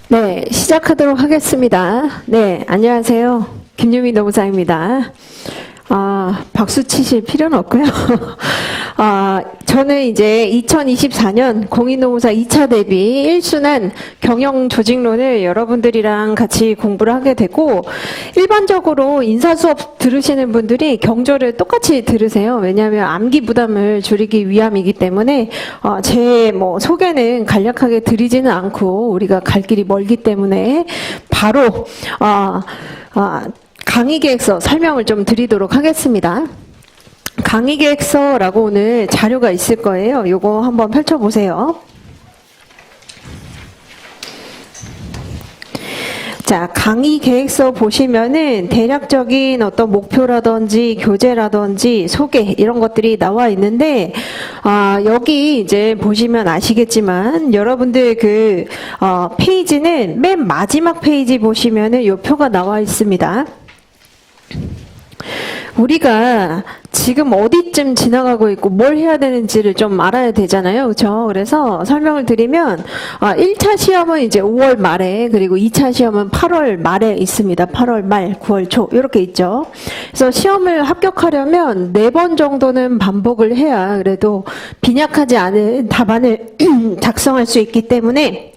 네, 시작하도록 하겠습니다. 네, 안녕하세요. 김유미 노무사입니다. 박수 치실 필요는 없고요. 저는 이제 2024년 공인노무사 2차 대비 1순환 경영조직론을 여러분들이랑 같이 공부를 하게 되고, 일반적으로 인사수업 들으시는 분들이 경조를 똑같이 들으세요. 왜냐하면 암기 부담을 줄이기 위함이기 때문에 제 소개는 간략하게 드리지는 않고 우리가 갈 길이 멀기 때문에 바로 강의 계획서 설명을 좀 드리도록 하겠습니다. 강의 계획서라고 오늘 자료가 있을 거예요. 요거 한번 펼쳐보세요. 자, 강의 계획서 보시면은 대략적인 어떤 목표라든지 교재라든지 소개 이런 것들이 나와 있는데, 여기 이제 보시면 아시겠지만 여러분들 그 페이지는 맨 마지막 페이지 보시면은 요 표가 나와 있습니다. 우리가 지금 어디쯤 지나가고 있고 뭘 해야 되는지를 좀 알아야 되잖아요. 그렇죠? 그래서 설명을 드리면 1차 시험은 이제 5월 말에, 그리고 2차 시험은 8월 말에 있습니다. 8월 말, 9월 초 이렇게 있죠. 그래서 시험을 합격하려면 4번 정도는 반복을 해야 그래도 빈약하지 않은 답안을 작성할 수 있기 때문에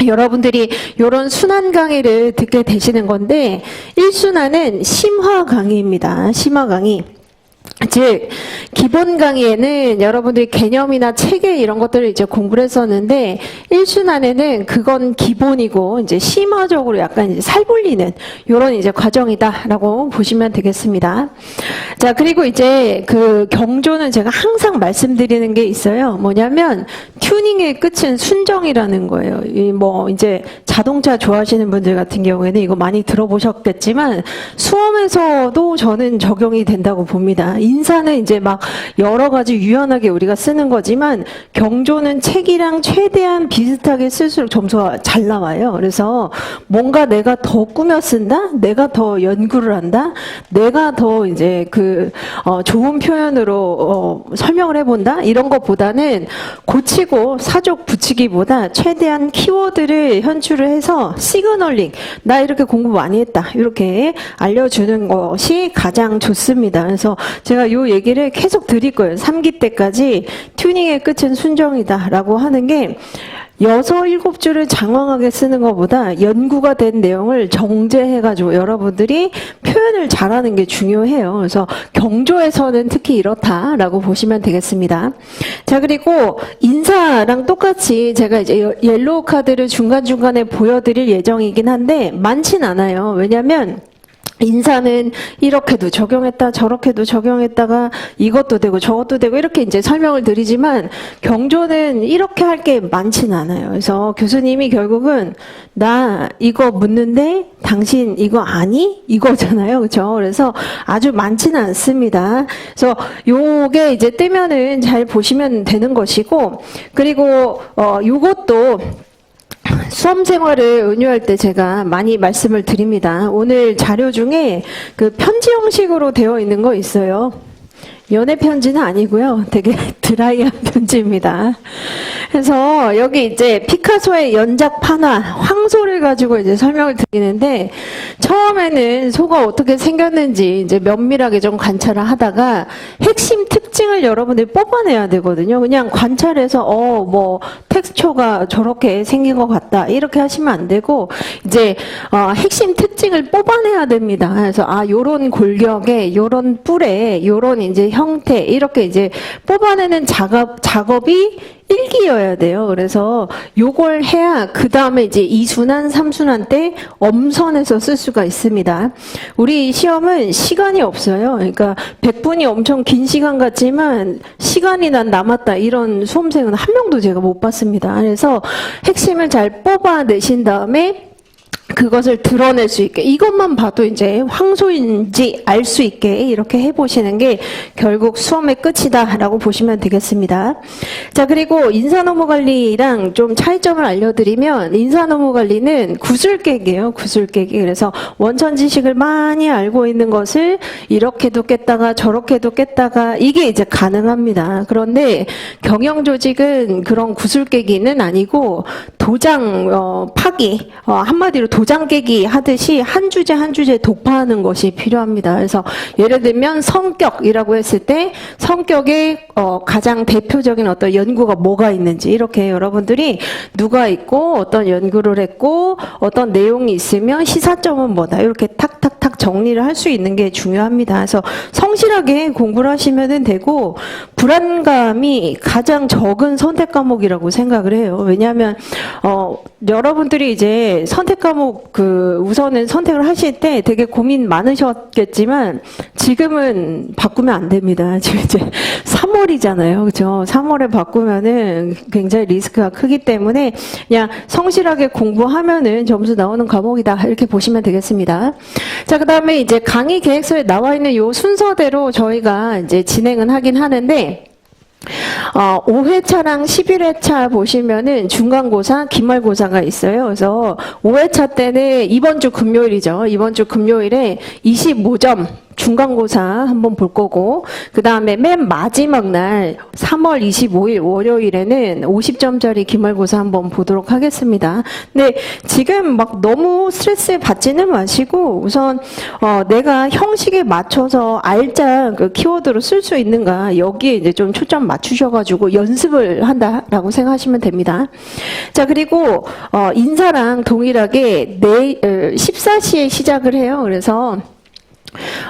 여러분들이 이런 순환 강의를 듣게 되시는 건데, 1순환은 심화 강의입니다. 심화 강의. 즉, 기본 강의에는 여러분들이 개념이나 체계 이런 것들을 이제 공부를 했었는데, 1순환에는 그건 기본이고, 이제 심화적으로 약간 이제 살굴리는 요런 이제 과정이다라고 보시면 되겠습니다. 자, 그리고 이제 그 경조는 제가 항상 말씀드리는 게 있어요. 뭐냐면, 튜닝의 끝은 순정이라는 거예요. 이제 자동차 좋아하시는 분들 같은 경우에는 이거 많이 들어보셨겠지만, 수험에서도 저는 적용이 된다고 봅니다. 인사는 이제 막 여러 가지 유연하게 우리가 쓰는 거지만, 경조는 책이랑 최대한 비슷하게 쓸수록 점수가 잘 나와요. 그래서 뭔가 내가 더 꾸며 쓴다? 내가 더 연구를 한다? 내가 더 이제 좋은 표현으로 설명을 해본다? 이런 것보다는 고치고 사족 붙이기보다 최대한 키워드를 현출을 해서 시그널링, 나 이렇게 공부 많이 했다, 이렇게 알려주는 것이 가장 좋습니다. 그래서 제가 이 얘기를 계속 드릴 거예요. 3기 때까지 튜닝의 끝은 순정이다 라고 하는 게, 6, 7줄을 장황하게 쓰는 것보다 연구가 된 내용을 정제해가지고 여러분들이 표현을 잘하는 게 중요해요. 그래서 경조에서는 특히 이렇다라고 보시면 되겠습니다. 자, 그리고 인사랑 똑같이 제가 이제 옐로우 카드를 중간중간에 보여드릴 예정이긴 한데 많진 않아요. 왜냐면 인사는 이렇게도 적용했다, 저렇게도 적용했다가 이것도 되고 저것도 되고 이렇게 이제 설명을 드리지만, 경조는 이렇게 할 게 많진 않아요. 그래서 교수님이 결국은 나 이거 묻는데 당신 이거 아니? 이거잖아요. 그렇죠? 그래서 아주 많지는 않습니다. 그래서 요게 이제 뜨면은 잘 보시면 되는 것이고, 그리고 요것도 수험 생활을 은유할 때 제가 많이 말씀을 드립니다. 오늘 자료 중에 그 편지 형식으로 되어 있는 거 있어요. 연애 편지는 아니고요. 되게 드라이한 편지입니다. 그래서 여기 이제 피카소의 연작 판화, 황소를 가지고 이제 설명을 드리는데, 처음에는 소가 어떻게 생겼는지 이제 면밀하게 좀 관찰을 하다가 핵심 특징을 여러분들이 뽑아내야 되거든요. 그냥 관찰해서 텍스처가 저렇게 생긴 것 같다 이렇게 하시면 안 되고, 이제 핵심 특징을 뽑아내야 됩니다. 그래서 요런 골격에, 요런 뿔에, 요런 이제 형태, 이렇게 이제 뽑아내는 작업이 1기여야 돼요. 그래서 요걸 해야 그 다음에 이제 2순환, 3순환 때 엄선해서 쓸 수가 있습니다. 우리 시험은 시간이 없어요. 그러니까 100분이 엄청 긴 시간 같지만 시간이 난 남았다 이런 수험생은 한 명도 제가 못 봤습니다. 그래서 핵심을 잘 뽑아내신 다음에 그것을 드러낼 수 있게, 이것만 봐도 이제 황소인지 알 수 있게 이렇게 해보시는 게 결국 수험의 끝이다라고 보시면 되겠습니다. 자, 그리고 인사노무관리랑 좀 차이점을 알려드리면, 인사노무관리는 구슬깨기예요, 구슬깨기. 그래서 원천 지식을 많이 알고 있는 것을 이렇게도 깼다가 저렇게도 깼다가 이게 이제 가능합니다. 그런데 경영조직은 그런 구슬깨기는 아니고 도장 파기, 한마디로 도장 깨기 하듯이 한 주제 한 주제 독파하는 것이 필요합니다. 그래서 예를 들면 성격이라고 했을 때 성격의 가장 대표적인 어떤 연구가 뭐가 있는지, 이렇게 여러분들이 누가 있고 어떤 연구를 했고 어떤 내용이 있으면 시사점은 뭐다, 이렇게 탁탁탁 정리를 할 수 있는 게 중요합니다. 그래서 성실하게 공부를 하시면 되고, 불안감이 가장 적은 선택 과목이라고 생각을 해요. 왜냐하면 여러분들이 이제 선택 과목 우선은 선택을 하실 때 되게 고민 많으셨겠지만 지금은 바꾸면 안 됩니다. 지금 이제 3월이잖아요. 그렇죠? 3월에 바꾸면은 굉장히 리스크가 크기 때문에 그냥 성실하게 공부하면은 점수 나오는 과목이다, 이렇게 보시면 되겠습니다. 자, 그다음에 이제 강의 계획서에 나와 있는 요 순서대로 저희가 이제 진행은 하긴 하는데, 5회차랑 11회차 보시면은 중간고사, 기말고사가 있어요. 그래서 5회차 때는 이번 주 금요일이죠. 이번 주 금요일에 25점 중간고사 한번 볼 거고, 그 다음에 맨 마지막 날 3월 25일 월요일에는 50점짜리 기말고사 한번 보도록 하겠습니다. 근데 지금 막 너무 스트레스 받지는 마시고, 우선 내가 형식에 맞춰서 알짜 그 키워드로 쓸 수 있는가, 여기에 이제 좀 초점 맞추셔가지고 연습을 한다라고 생각하시면 됩니다. 자, 그리고 인사랑 동일하게 14시에 시작을 해요. 그래서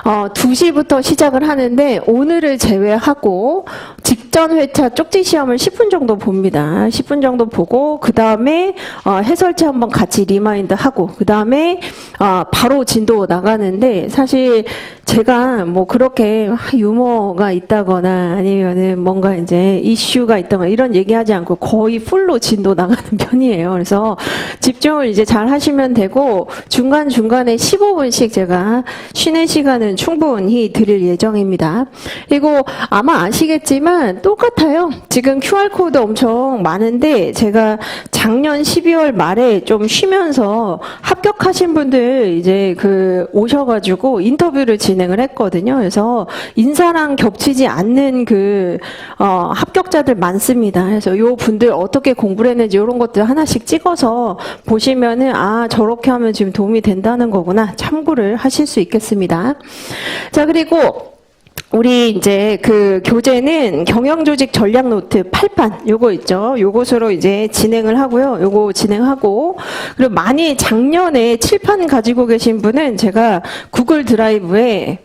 2시부터 시작을 하는데, 오늘을 제외하고 직전 회차 쪽지 시험을 10분 정도 봅니다. 10분 정도 보고 그 다음에 해설체 한번 같이 리마인드 하고 그 다음에 바로 진도 나가는데, 사실 제가 뭐 그렇게 유머가 있다거나 아니면은 뭔가 이제 이슈가 있다거나 이런 얘기하지 않고 거의 풀로 진도 나가는 편이에요. 그래서 집중을 이제 잘 하시면 되고, 중간중간에 15분씩 제가 쉬는 시간은 충분히 드릴 예정입니다. 그리고 아마 아시겠지만 똑같아요. 지금 QR코드 엄청 많은데, 제가 작년 12월 말에 좀 쉬면서 합격하신 분들 이제 오셔가지고 인터뷰를 진행을 했거든요. 그래서 인사랑 겹치지 않는 합격자들 많습니다. 그래서 요 분들 어떻게 공부를 했는지 이런 것들 하나씩 찍어서 보시면은, 저렇게 하면 지금 도움이 된다는 거구나, 참고를 하실 수 있겠습니다. 자, 그리고 우리 이제 교재는 경영조직 전략 노트 8판 요거 있죠. 요것으로 이제 진행을 하고요. 요거 진행하고, 그리고 많이 작년에 칠판 가지고 계신 분은 제가 구글 드라이브에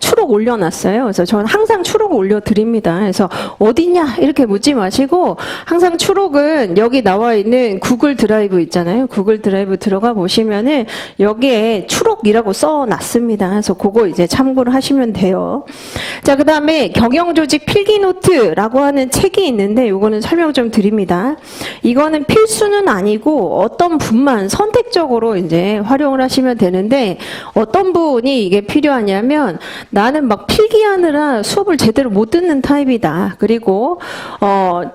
추록 올려놨어요. 그래서 저는 항상 추록 올려드립니다. 그래서 어디냐 이렇게 묻지 마시고, 항상 추록은 여기 나와 있는 구글 드라이브 있잖아요. 구글 드라이브 들어가 보시면은 여기에 추록이라고 써놨습니다. 그래서 그거 이제 참고를 하시면 돼요. 자, 그 다음에 경영조직 필기노트라고 하는 책이 있는데, 요거는 설명 좀 드립니다. 이거는 필수는 아니고 어떤 분만 선택적으로 이제 활용을 하시면 되는데, 어떤 분이 이게 필요하냐면, 나는 막 필기하느라 수업을 제대로 못 듣는 타입이다. 그리고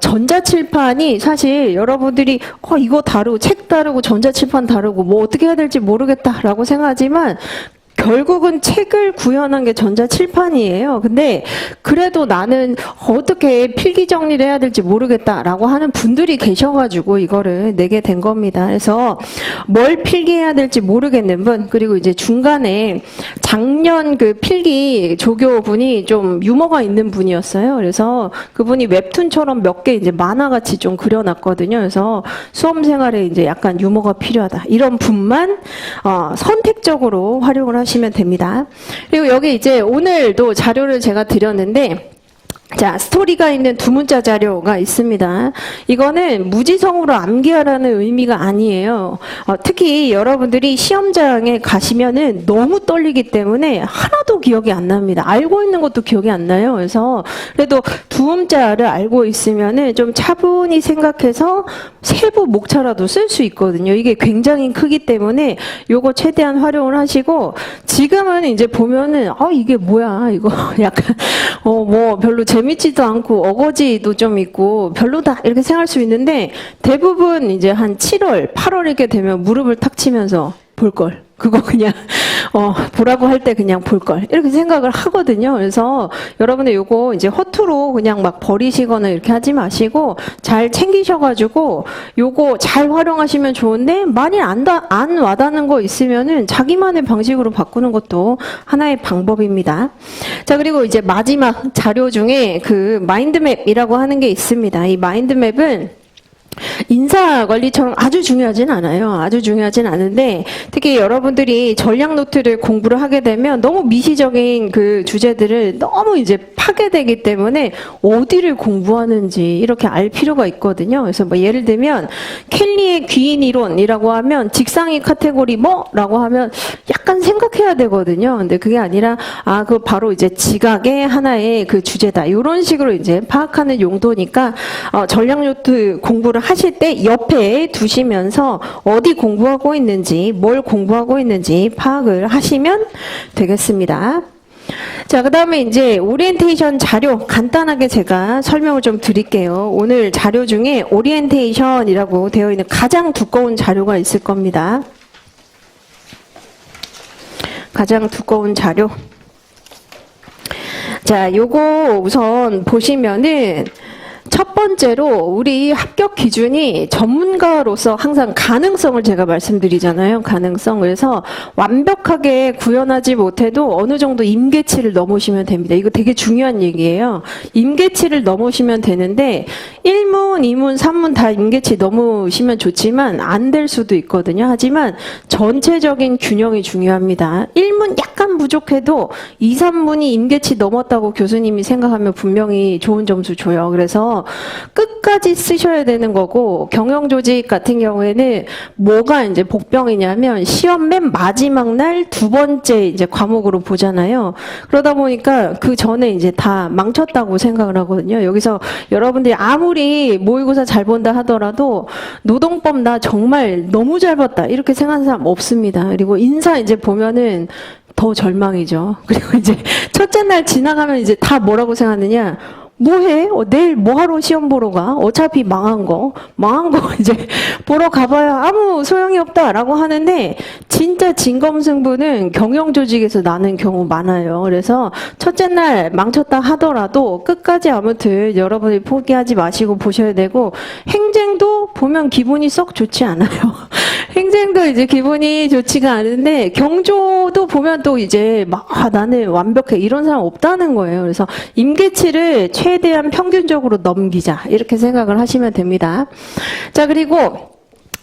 전자칠판이 사실 여러분들이 이거 다르고 책 다르고 전자칠판 다르고 뭐 어떻게 해야 될지 모르겠다라고 생각하지만, 결국은 책을 구현한 게 전자칠판이에요. 근데 그래도 나는 어떻게 필기 정리를 해야 될지 모르겠다라고 하는 분들이 계셔가지고 이거를 내게 된 겁니다. 그래서 뭘 필기해야 될지 모르겠는 분, 그리고 이제 중간에 작년 필기 조교분이 좀 유머가 있는 분이었어요. 그래서 그분이 웹툰처럼 몇 개 이제 만화같이 좀 그려놨거든요. 그래서 수험 생활에 이제 약간 유머가 필요하다, 이런 분만 선택적으로 활용을 하시면 됩니다. 그리고 여기 이제 오늘도 자료를 제가 드렸는데, 자, 스토리가 있는 두 문자 자료가 있습니다. 이거는 무지성으로 암기하라는 의미가 아니에요. 특히 여러분들이 시험장에 가시면은 너무 떨리기 때문에 하나도 기억이 안 납니다. 알고 있는 것도 기억이 안 나요. 그래서 그래도 두 문자를 알고 있으면은 좀 차분히 생각해서 세부 목차라도 쓸 수 있거든요. 이게 굉장히 크기 때문에 요거 최대한 활용을 하시고, 지금은 이제 보면은 이게 뭐야 이거 약간 뭐 별로 재밌지도 않고 어거지도 좀 있고 별로다 이렇게 생각할 수 있는데, 대부분 이제 한 7월, 8월 이렇게 되면 무릎을 탁 치면서 볼 걸. 그거 그냥 보라고 할 때 그냥 볼 걸. 이렇게 생각을 하거든요. 그래서 여러분들 요거 이제 허투루 그냥 막 버리시거나 이렇게 하지 마시고 잘 챙기셔가지고 요거 잘 활용하시면 좋은데, 만일 안 와닿는 거 있으면은 자기만의 방식으로 바꾸는 것도 하나의 방법입니다. 자, 그리고 이제 마지막 자료 중에 그 마인드맵이라고 하는 게 있습니다. 이 마인드맵은 인사 관리처럼 아주 중요하진 않아요. 아주 중요하진 않은데, 특히 여러분들이 전략 노트를 공부를 하게 되면 너무 미시적인 그 주제들을 너무 이제 파괴되기 때문에 어디를 공부하는지 이렇게 알 필요가 있거든요. 그래서 뭐 예를 들면 켈리의 귀인 이론이라고 하면 직상이 카테고리 뭐라고 하면 약간 생각해야 되거든요. 근데 그게 아니라 그 바로 이제 지각의 하나의 그 주제다. 이런 식으로 이제 파악하는 용도니까 전략 노트 공부를 하실 때 옆에 두시면서 어디 공부하고 있는지, 뭘 공부하고 있는지 파악을 하시면 되겠습니다. 자, 그 다음에 이제 오리엔테이션 자료 간단하게 제가 설명을 좀 드릴게요. 오늘 자료 중에 오리엔테이션이라고 되어 있는 가장 두꺼운 자료가 있을 겁니다. 가장 두꺼운 자료. 자, 요거 우선 보시면은 첫 번째로 우리 합격 기준이 전문가로서 항상 가능성을 제가 말씀드리잖아요. 가능성. 그래서 완벽하게 구현하지 못해도 어느 정도 임계치를 넘으시면 됩니다. 이거 되게 중요한 얘기예요. 임계치를 넘으시면 되는데 1문, 2문, 3문 다 임계치 넘으시면 좋지만 안 될 수도 있거든요. 하지만 전체적인 균형이 중요합니다. 1문 약간 부족해도 2, 3문이 임계치 넘었다고 교수님이 생각하면 분명히 좋은 점수 줘요. 그래서 끝까지 쓰셔야 되는 거고, 경영조직 같은 경우에는 뭐가 이제 복병이냐면 시험 맨 마지막 날 두 번째 이제 과목으로 보잖아요. 그러다 보니까 그 전에 이제 다 망쳤다고 생각을 하거든요. 여기서 여러분들이 아무리 모의고사 잘 본다 하더라도 노동법 나 정말 너무 잘 봤다 이렇게 생각하는 사람 없습니다. 그리고 인사 이제 보면은 더 절망이죠. 그리고 이제 첫째 날 지나가면 이제 다 뭐라고 생각하느냐, 뭐해? 내일 뭐하러 시험 보러 가? 어차피 망한 거 이제 보러 가봐야 아무 소용이 없다라고 하는데, 진짜 진검승부는 경영조직에서 나는 경우 많아요. 그래서 첫째 날 망쳤다 하더라도 끝까지 아무튼 여러분이 포기하지 마시고 보셔야 되고, 행정도 보면 기분이 썩 좋지 않아요. 행정도 이제 기분이 좋지가 않은데, 경조도 보면 또 이제 막 나는 완벽해 이런 사람 없다는 거예요. 그래서 임계치를 최대한 평균적으로 넘기자 이렇게 생각을 하시면 됩니다. 자, 그리고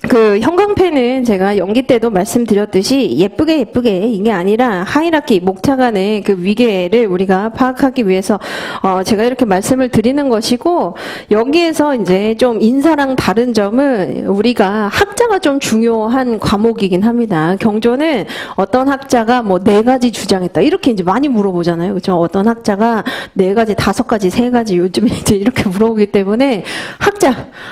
그 형광펜은 제가 연기 때도 말씀드렸듯이 예쁘게 이게 아니라 하이라키 목차 간의 그 위계를 우리가 파악하기 위해서 제가 이렇게 말씀을 드리는 것이고, 여기에서 이제 좀 인사랑 다른 점은 우리가 학자가 좀 중요한 과목이긴 합니다. 경조는 어떤 학자가 뭐 4가지 주장했다 이렇게 이제 많이 물어보잖아요. 그렇죠? 어떤 학자가 4가지, 5가지, 3가지 요즘에 이제 이렇게 물어보기 때문에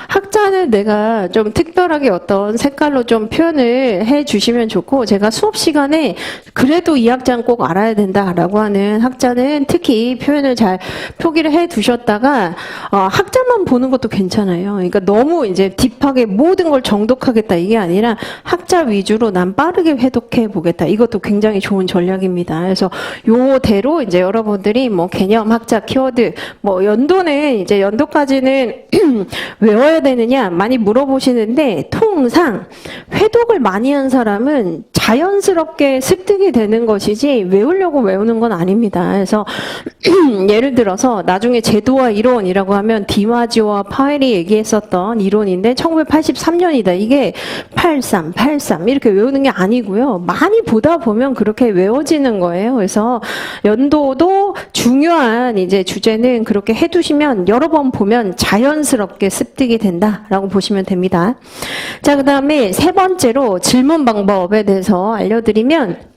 학자는 내가 좀 특별하게 어떤 색깔로 좀 표현을 해 주시면 좋고, 제가 수업 시간에 그래도 이 학자는 꼭 알아야 된다라고 하는 학자는 특히 표현을 잘 표기를 해 두셨다가 학자만 보는 것도 괜찮아요. 그러니까 너무 이제 딥하게 모든 걸 정독하겠다 이게 아니라 학자 위주로 난 빠르게 회독해 보겠다. 이것도 굉장히 좋은 전략입니다. 그래서 요대로 이제 여러분들이 뭐 개념, 학자, 키워드, 뭐 연도는 이제 연도까지는 외워야 되느냐 많이 물어보시는데, 통상 회독을 많이 한 사람은 자연스럽게 습득이 되는 것이지 외우려고 외우는 건 아닙니다. 그래서 예를 들어서 나중에 제도와 이론이라고 하면 디마지오와 파웰이 얘기했었던 이론인데 1983년이다. 이게 83 이렇게 외우는 게 아니고요. 많이 보다 보면 그렇게 외워지는 거예요. 그래서 연도도 중요한 이제 주제는 그렇게 해두시면 여러 번 보면 자연스럽게 습득이 된다라고 보시면 됩니다. 자, 그 다음에 세 번째로 질문 방법에 대해서 알려드리면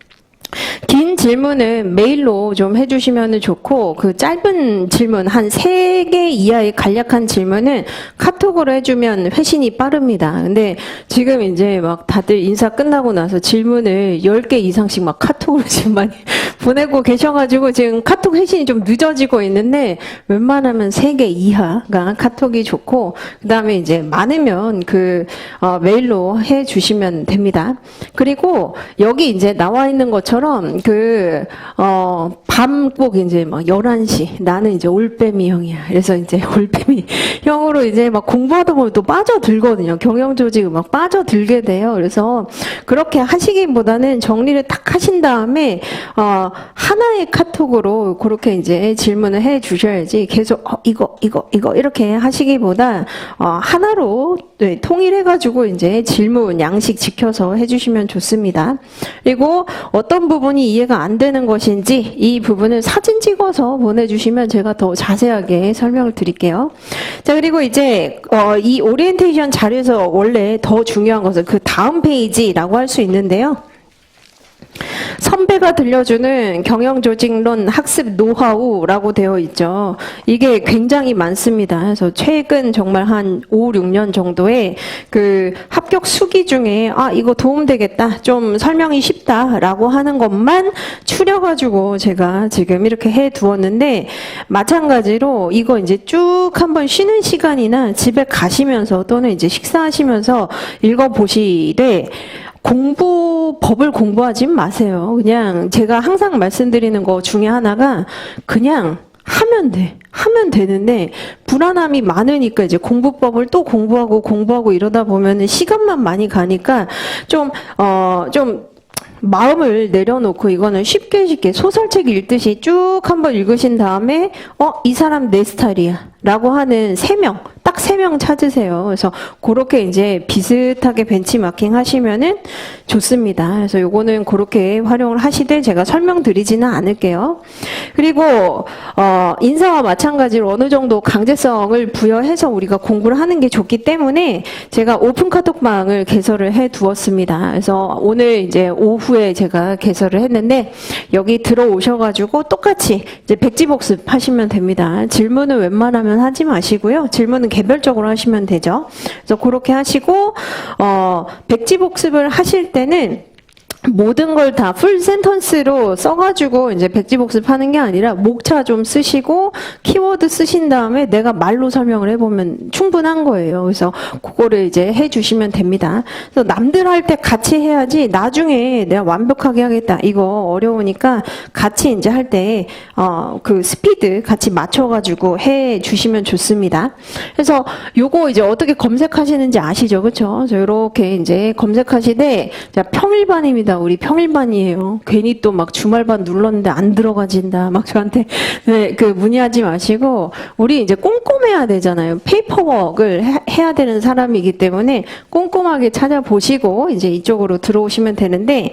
긴 질문은 메일로 좀 해주시면 좋고 그 짧은 질문 한 3개 이하의 간략한 질문은 카톡으로 해주면 회신이 빠릅니다. 근데 지금 이제 막 다들 인사 끝나고 나서 질문을 10개 이상씩 막 카톡으로 지금 많이 보내고 계셔가지고 지금 카톡 회신이 좀 늦어지고 있는데 웬만하면 3개 이하가 카톡이 좋고 그 다음에 이제 많으면 메일로 해주시면 됩니다. 그리고 여기 이제 나와 있는 것처럼 밤 꼭 이제 막 11시, 나는 이제 올빼미 형이야. 그래서 이제 올빼미 형으로 이제 막 공부하다 보면 또 빠져들거든요. 경영조직 막 빠져들게 돼요. 그래서 그렇게 하시기보다는 정리를 딱 하신 다음에, 하나의 카톡으로 그렇게 이제 질문을 해 주셔야지 계속, 이거, 이렇게 하시기보다, 하나로, 네, 통일해가지고 이제 질문 양식 지켜서 해주시면 좋습니다. 그리고 어떤 부분이 이해가 안 되는 것인지 이 부분을 사진 찍어서 보내주시면 제가 더 자세하게 설명을 드릴게요. 자, 그리고 이제 이 오리엔테이션 자료에서 원래 더 중요한 것은 그 다음 페이지라고 할 수 있는데요. 선배가 들려주는 경영조직론 학습 노하우라고 되어 있죠. 이게 굉장히 많습니다. 그래서 최근 정말 한 5, 6년 정도의 그 합격 수기 중에 이거 도움되겠다, 좀 설명이 쉽다라고 하는 것만 추려가지고 제가 지금 이렇게 해 두었는데 마찬가지로 이거 이제 쭉 한번 쉬는 시간이나 집에 가시면서 또는 이제 식사하시면서 읽어보시되 법을 공부하지 마세요. 그냥 제가 항상 말씀드리는 거 중에 하나가 그냥 하면 되는데 불안함이 많으니까 이제 공부법을 또 공부하고 이러다 보면은 시간만 많이 가니까 좀 마음을 내려놓고 이거는 쉽게 소설책 읽듯이 쭉 한번 읽으신 다음에 이 사람 내 스타일이야 라고 하는 3명, 딱 3명 찾으세요. 그래서 그렇게 이제 비슷하게 벤치마킹 하시면은 좋습니다. 그래서 요거는 그렇게 활용을 하시되 제가 설명드리지는 않을게요. 그리고 인사와 마찬가지로 어느 정도 강제성을 부여해서 우리가 공부를 하는 게 좋기 때문에 제가 오픈 카톡방을 개설을 해 두었습니다. 그래서 오늘 이제 오후에 제가 개설을 했는데 여기 들어오셔가지고 똑같이 이제 백지복습 하시면 됩니다. 질문은 웬만하면 하지 마시고요. 질문은 개별적으로 하시면 되죠. 그래서 그렇게 하시고 백지복습을 하실 때는 모든 걸 다 풀 센턴스로 써가지고 이제 백지복습하는 게 아니라 목차 좀 쓰시고 키워드 쓰신 다음에 내가 말로 설명을 해보면 충분한 거예요. 그래서 그거를 이제 해주시면 됩니다. 그래서 남들 할 때 같이 해야지 나중에 내가 완벽하게 하겠다 이거 어려우니까 같이 이제 할 때 그 스피드 같이 맞춰가지고 해주시면 좋습니다. 그래서 요거 이제 어떻게 검색하시는지 아시죠, 그렇죠? 그래서 이렇게 이제 검색하시되 자 평일반입니다. 우리 평일반이에요. 괜히 또 막 주말반 눌렀는데 안 들어가진다. 막 저한테 문의하지 마시고 우리 이제 꼼꼼해야 되잖아요. 페이퍼워크를 해야 되는 사람이기 때문에 꼼꼼하게 찾아보시고 이제 이쪽으로 들어오시면 되는데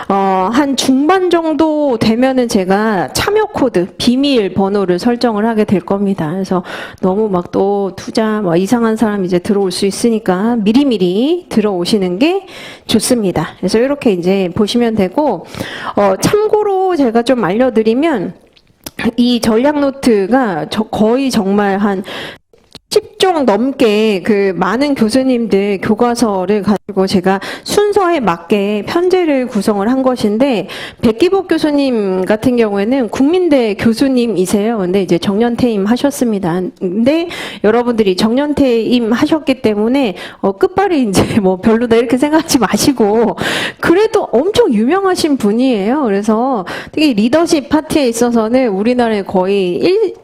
한 중반 정도 되면은 제가 참여 코드 비밀 번호를 설정을 하게 될 겁니다. 그래서 너무 막 또 투자 이상한 사람 이제 들어올 수 있으니까 미리미리 들어오시는 게 좋습니다. 그래서 이렇게 이제 보시면 되고 참고로 제가 좀 알려드리면 이 전략 노트가 거의 정말 한 10종 넘게 그 많은 교수님들 교과서를 가지고 제가 순서에 맞게 편제를 구성을 한 것인데 백기복 교수님 같은 경우에는 국민대 교수님이세요. 근데 이제 정년퇴임 하셨습니다. 근데 여러분들이 정년퇴임 하셨기 때문에 끝발이 이제 뭐 별로다 이렇게 생각하지 마시고 그래도 엄청 유명하신 분이에요. 그래서 특히 리더십 파트에 있어서는 우리나라에 거의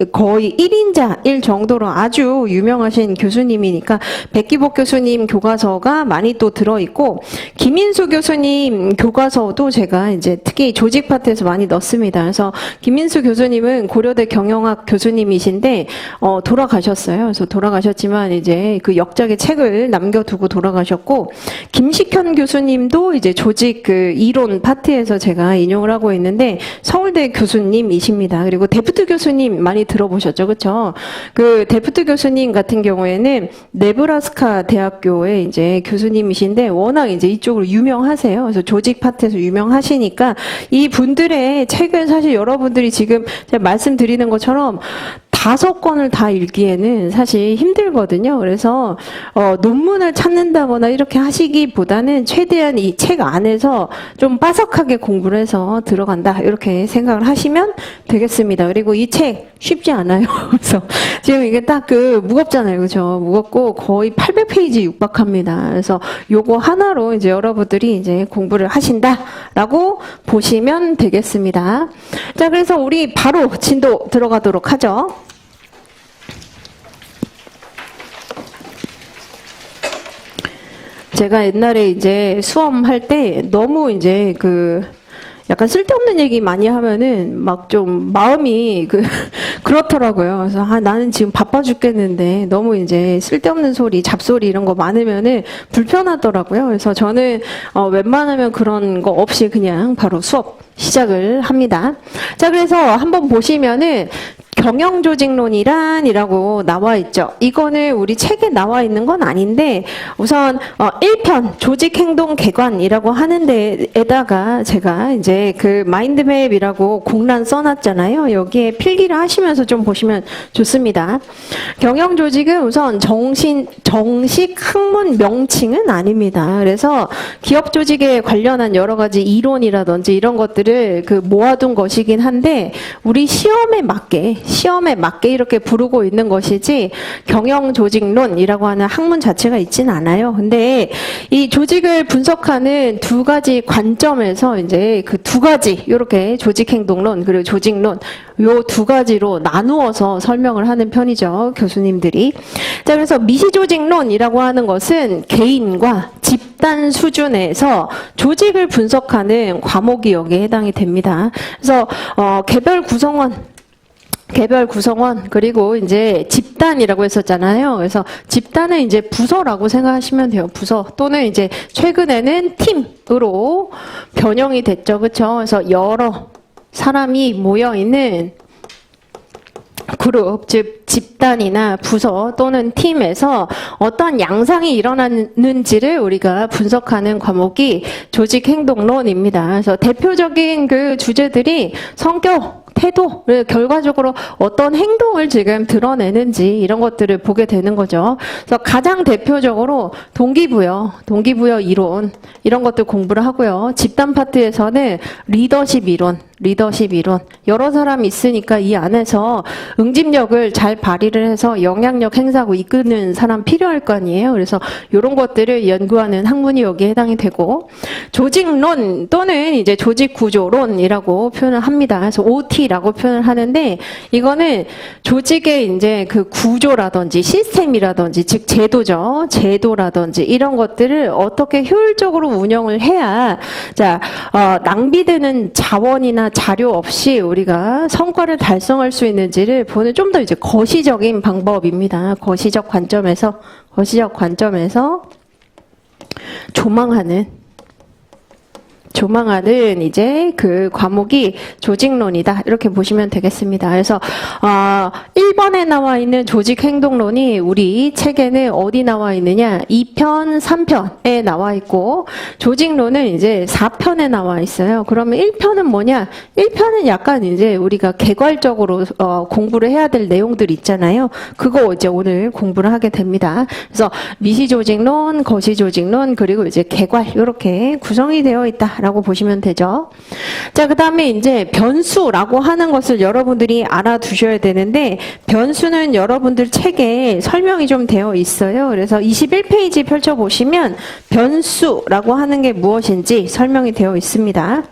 1인자 1 정도로 아주 유명하신 교수님이니까 백기복 교수님 교과서가 많이 또 들어있고 김인수 교수님 교과서도 제가 이제 특히 조직 파트에서 많이 넣습니다. 그래서 김인수 교수님은 고려대 경영학 교수님이신데 돌아가셨어요. 그래서 돌아가셨지만 이제 그 역작의 책을 남겨두고 돌아가셨고, 김식현 교수님도 이제 조직 그 이론 파트에서 제가 인용을 하고 있는데 서울대 교수님이십니다. 그리고 데프트 교수님 많이 들어보셨죠, 그렇죠? 그 데프트 교수님 같은 경우에는 네브라스카 대학교의 이제 교수님이신데 워낙 이제 이쪽으로 유명하세요. 그래서 조직 파트에서 유명하시니까 이 분들의 책은 사실 여러분들이 지금 제가 말씀드리는 것처럼 5권을 다 읽기에는 사실 힘들거든요. 그래서 논문을 찾는다거나 이렇게 하시기보다는 최대한 이 책 안에서 좀 빠삭하게 공부를 해서 들어간다, 이렇게 생각을 하시면 되겠습니다. 그리고 이 책 쉽지 않아요. 그래서 지금 이게 딱 그 무겁잖아요, 그렇죠? 무겁고 거의 800페이지 육박합니다. 그래서 요거 하나로 이제 여러분들이 이제 공부를 하신다라고 보시면 되겠습니다. 자, 그래서 우리 바로 진도 들어가도록 하죠. 제가 옛날에 이제 수험할 때 너무 이제 그 약간 쓸데없는 얘기 많이 하면은 막 좀 마음이 그렇더라고요. 그래서 나는 지금 바빠 죽겠는데 너무 이제 쓸데없는 소리, 잡소리 이런 거 많으면은 불편하더라고요. 그래서 저는 웬만하면 그런 거 없이 그냥 바로 수업 시작을 합니다. 자, 그래서 한번 보시면은 경영조직론이란이라고 나와 있죠. 이거는 우리 책에 나와 있는 건 아닌데 우선 1편 조직행동개관이라고 하는 데에다가 제가 이제 그 마인드맵이라고 공란 써놨잖아요. 여기에 필기를 하시면서 좀 보시면 좋습니다. 경영조직은 우선 정식 학문 명칭은 아닙니다. 그래서 기업조직에 관련한 여러 가지 이론이라든지 이런 것들을 모아둔 것이긴 한데 우리 시험에 맞게 이렇게 부르고 있는 것이지 경영조직론이라고 하는 학문 자체가 있지는 않아요. 근데 이 조직을 분석하는 두 가지 관점에서 이제 그 두 가지 이렇게 조직행동론 그리고 조직론 요 두 가지로 나누어서 설명을 하는 편이죠, 교수님들이. 자, 그래서 미시조직론이라고 하는 것은 개인과 집단 수준에서 조직을 분석하는 과목이 여기에 해당이 됩니다. 그래서 개별 구성원 그리고 이제 집단이라고 했었잖아요. 그래서 집단은 이제 부서라고 생각하시면 돼요. 부서 또는 이제 최근에는 팀으로 변형이 됐죠, 그렇죠? 그래서 여러 사람이 모여 있는 그룹, 즉 집단이나 부서 또는 팀에서 어떤 양상이 일어나는지를 우리가 분석하는 과목이 조직행동론입니다. 그래서 대표적인 그 주제들이 성격, 태도, 결과적으로 어떤 행동을 지금 드러내는지 이런 것들을 보게 되는 거죠. 그래서 가장 대표적으로 동기부여 이론 이런 것들 공부를 하고요. 집단 파트에서는 리더십 이론 여러 사람이 있으니까 이 안에서 응집력을 잘 발휘를 해서 영향력 행사하고 이끄는 사람 필요할 거 아니에요. 그래서 이런 것들을 연구하는 학문이 여기에 해당이 되고 조직론 또는 이제 조직구조론이라고 표현을 합니다. 그래서 OT라고 표현을 하는데 이거는 조직의 이제 그 구조라든지 시스템이라든지 즉 제도라든지 이런 것들을 어떻게 효율적으로 운영을 해야 낭비되는 자원이나 자료 없이 우리가 성과를 달성할 수 있는지를 보는 좀 더 이제 거시적인 방법입니다. 거시적 관점에서 조망하는 이제 그 과목이 조직론이다, 이렇게 보시면 되겠습니다. 그래서 1번에 나와 있는 조직행동론이 우리 책에는 어디 나와 있느냐, 2편, 3편에 나와 있고 조직론은 이제 4편에 나와 있어요. 그러면 1편은 뭐냐? 1편은 약간 이제 우리가 개괄적으로 공부를 해야 될 내용들 있잖아요. 그거 이제 오늘 공부를 하게 됩니다. 그래서 미시조직론, 거시조직론 그리고 이제 개괄 이렇게 구성이 되어 있다 라고 보시면 되죠. 자, 그 다음에 이제 변수라고 하는 것을 여러분들이 알아두셔야 되는데 변수는 여러분들 책에 설명이 좀 되어 있어요. 그래서 21페이지 펼쳐보시면 변수라고 하는 게 무엇인지 설명이 되어 있습니다.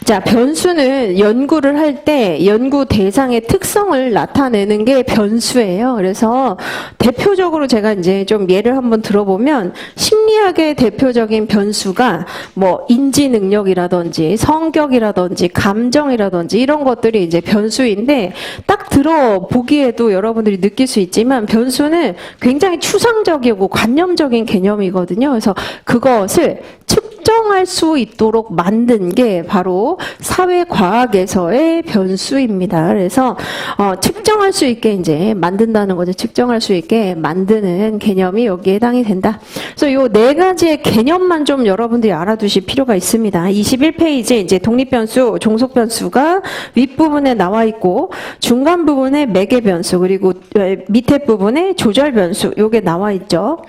자, 변수는 연구를 할 때 연구 대상의 특성을 나타내는 게 변수예요. 그래서 대표적으로 제가 이제 좀 예를 한번 들어보면 심리학의 대표적인 변수가 뭐 인지 능력이라든지 성격이라든지 감정이라든지 이런 것들이 이제 변수인데 딱 들어보기에도 여러분들이 느낄 수 있지만 변수는 굉장히 추상적이고 관념적인 개념이거든요. 그래서 그것을 측정할 수 있도록 만든 게 바로 사회과학에서의 변수입니다. 그래서 측정할 수 있게 이제 만든다는 거죠. 측정할 수 있게 만드는 개념이 여기에 해당이 된다. 그래서 요 네 가지의 개념만 좀 여러분들이 알아두실 필요가 있습니다. 21페이지에 이제 독립변수, 종속변수가 윗부분에 나와 있고 중간 부분에 매개변수 그리고 밑에 부분에 조절변수 요게 나와 있죠.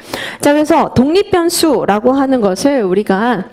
자, 그래서 독립변수라고 하는 것을 우리가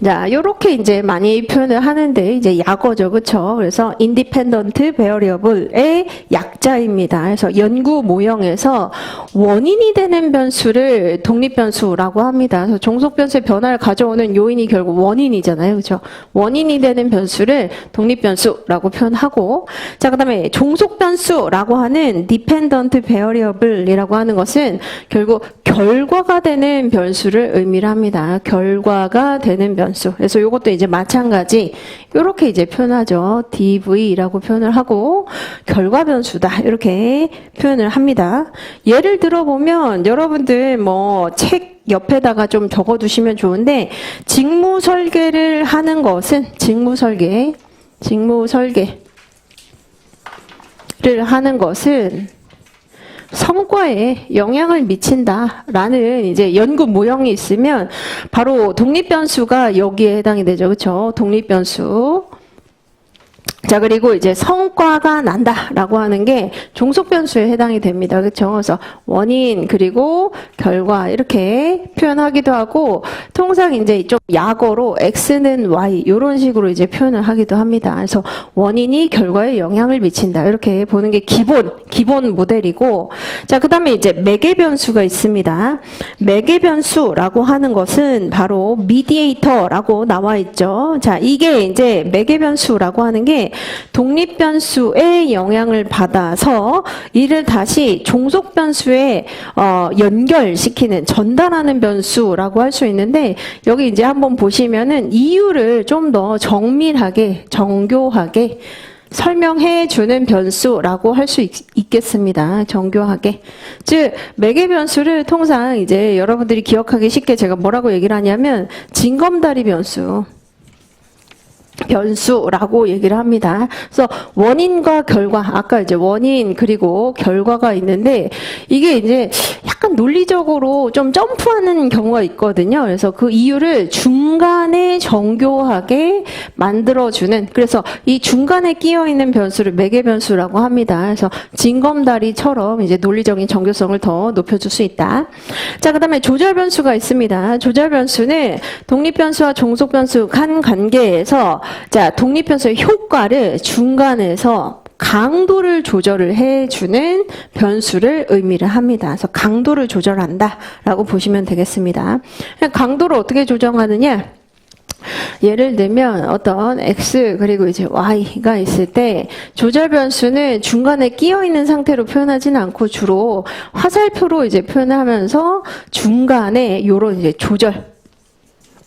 자, 요렇게 이제 많이 표현을 하는데, 이제 약어죠. 그쵸? 그래서 independent variable의 약자입니다. 그래서 연구 모형에서 원인이 되는 변수를 독립변수라고 합니다. 그래서 종속변수의 변화를 가져오는 요인이 결국 원인이잖아요. 그쵸? 원인이 되는 변수를 독립변수라고 표현하고, 자, 그 다음에 종속변수라고 하는 dependent variable이라고 하는 것은 결국 결과가 되는 변수를 의미를 합니다. 결과가 되는 변수. 그래서 이것도 이제 마찬가지 이렇게 이제 표현하죠. DV라고 표현을 하고 결과 변수다 이렇게 표현을 합니다. 예를 들어보면 여러분들 뭐 책 옆에다가 좀 적어두시면 좋은데 직무 설계를 하는 것은 직무 설계를 하는 것은 성과에 영향을 미친다라는 이제 연구 모형이 있으면 바로 독립변수가 여기에 해당이 되죠. 그렇죠? 독립변수. 자, 그리고 이제 성과가 난다라고 하는 게 종속변수에 해당이 됩니다. 그렇죠? 그래서 원인 그리고 결과 이렇게 표현하기도 하고 통상 이제 좀 약어로 X는 Y 이런 식으로 이제 표현을 하기도 합니다. 그래서 원인이 결과에 영향을 미친다 이렇게 보는 게 기본 모델이고 자, 그다음에 이제 매개변수가 있습니다. 매개변수라고 하는 것은 바로 미디에이터라고 나와 있죠. 자, 이게 이제 매개변수라고 하는 게 독립변수의 영향을 받아서 이를 다시 종속변수에 연결시키는 전달하는 변수라고 할 수 있는데 여기 이제 한번 보시면은 이유를 좀 더 정밀하게 정교하게 설명해 주는 변수라고 할 수 있겠습니다. 정교하게. 즉 매개변수를 통상 이제 여러분들이 기억하기 쉽게 제가 뭐라고 얘기를 하냐면 징검다리 변수라고 얘기를 합니다. 그래서 원인과 결과, 아까 이제 원인 그리고 결과가 있는데 이게 이제 약간 논리적으로 좀 점프하는 경우가 있거든요. 그래서 그 이유를 중간에 정교하게 만들어주는 그래서 이 중간에 끼어 있는 변수를 매개변수라고 합니다. 그래서 징검다리처럼 이제 논리적인 정교성을 더 높여줄 수 있다. 자, 그다음에 조절변수가 있습니다. 조절변수는 독립변수와 종속변수 간 관계에서 자, 독립변수의 효과를 중간에서 강도를 조절을 해주는 변수를 의미를 합니다. 그래서 강도를 조절한다라고 보시면 되겠습니다. 강도를 어떻게 조정하느냐? 예를 들면 어떤 x 그리고 이제 y가 있을 때 조절 변수는 중간에 끼어 있는 상태로 표현하지는 않고 주로 화살표로 이제 표현하면서 중간에 요런 이제 조절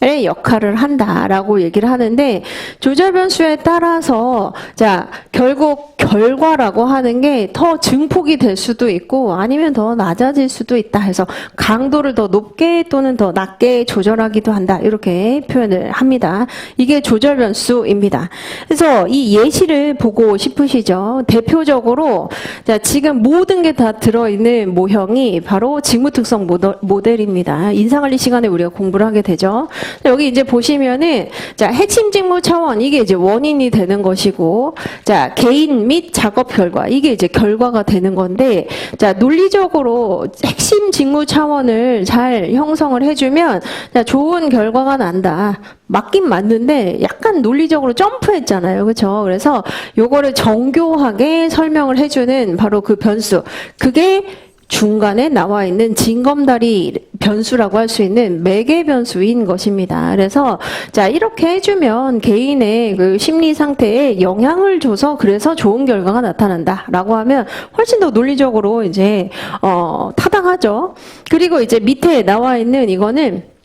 의 역할을 한다라고 얘기를 하는데 조절 변수에 따라서 자 결국 결과라고 하는 게 더 증폭이 될 수도 있고 아니면 더 낮아질 수도 있다 해서 강도를 더 높게 또는 더 낮게 조절하기도 한다 이렇게 표현을 합니다. 이게 조절 변수입니다. 그래서 이 예시를 보고 싶으시죠? 대표적으로 자 지금 모든 게 다 들어있는 모형이 바로 직무특성 모델입니다. 인사관리 시간에 우리가 공부를 하게 되죠. 여기 이제 보시면은 자 핵심 직무 차원 이게 이제 원인이 되는 것이고 자 개인 및 작업 결과 이게 이제 결과가 되는 건데 자 논리적으로 핵심 직무 차원을 잘 형성을 해주면 자 좋은 결과가 난다. 맞긴 맞는데 약간 논리적으로 점프했잖아요. 그렇죠? 그래서 요거를 정교하게 설명을 해주는 바로 그 변수. 그게 중간에 나와 있는 징검다리 변수라고 할 수 있는 매개 변수인 것입니다. 그래서 자 이렇게 해주면 개인의 그 심리 상태에 영향을 줘서 그래서 좋은 결과가 나타난다라고 하면 훨씬 더 논리적으로 이제 타당하죠. 그리고 이제 밑에 나와 있는 이거는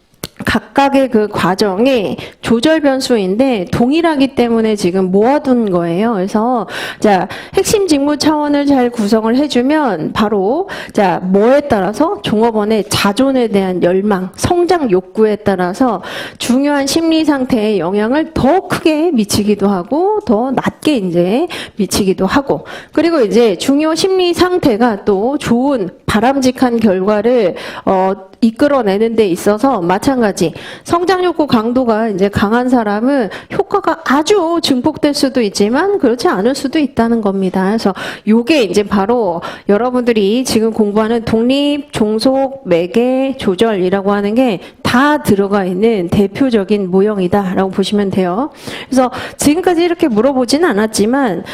각각의 그 과정의 조절 변수인데 동일하기 때문에 지금 모아둔 거예요. 그래서 자 핵심 직무 차원을 잘 구성을 해주면 바로 자 뭐에 따라서 종업원의 자존에 대한 열망, 성장 욕구에 따라서 중요한 심리 상태에 영향을 더 크게 미치기도 하고 더 낮게 이제 미치기도 하고 그리고 이제 중요 심리 상태가 또 좋은 바람직한 결과를 이끌어내는 데 있어서 마찬가지 성장 욕구 강도가 이제 강한 사람은 효과가 아주 증폭될 수도 있지만 그렇지 않을 수도 있다는 겁니다. 그래서 요게 이제 바로 여러분들이 지금 공부하는 독립, 종속, 매개, 조절이라고 하는 게 다 들어가 있는 대표적인 모형이다라고 보시면 돼요. 그래서 지금까지 이렇게 물어보진 않았지만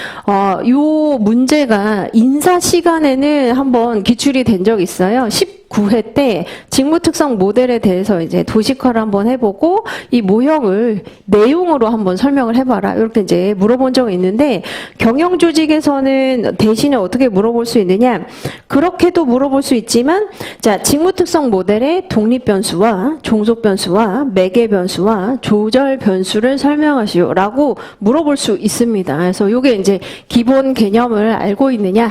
요 문제가 인사 시간에는 한번 기출이 된 적 있어요. 19회 때 직무특성 모델에 대해서 이제 도식화를 한번 해보고 이 모형을 내용으로 한번 설명을 해봐라 이렇게 이제 물어본 적이 있는데 경영조직에서는 대신에 어떻게 물어볼 수 있느냐 그렇게도 물어볼 수 있지만 자 직무특성 모델의 독립변수와 종속변수와 매개변수와 조절변수를 설명하시오라고 물어볼 수 있습니다. 그래서 이게 이제 기본 개념을 알고 있느냐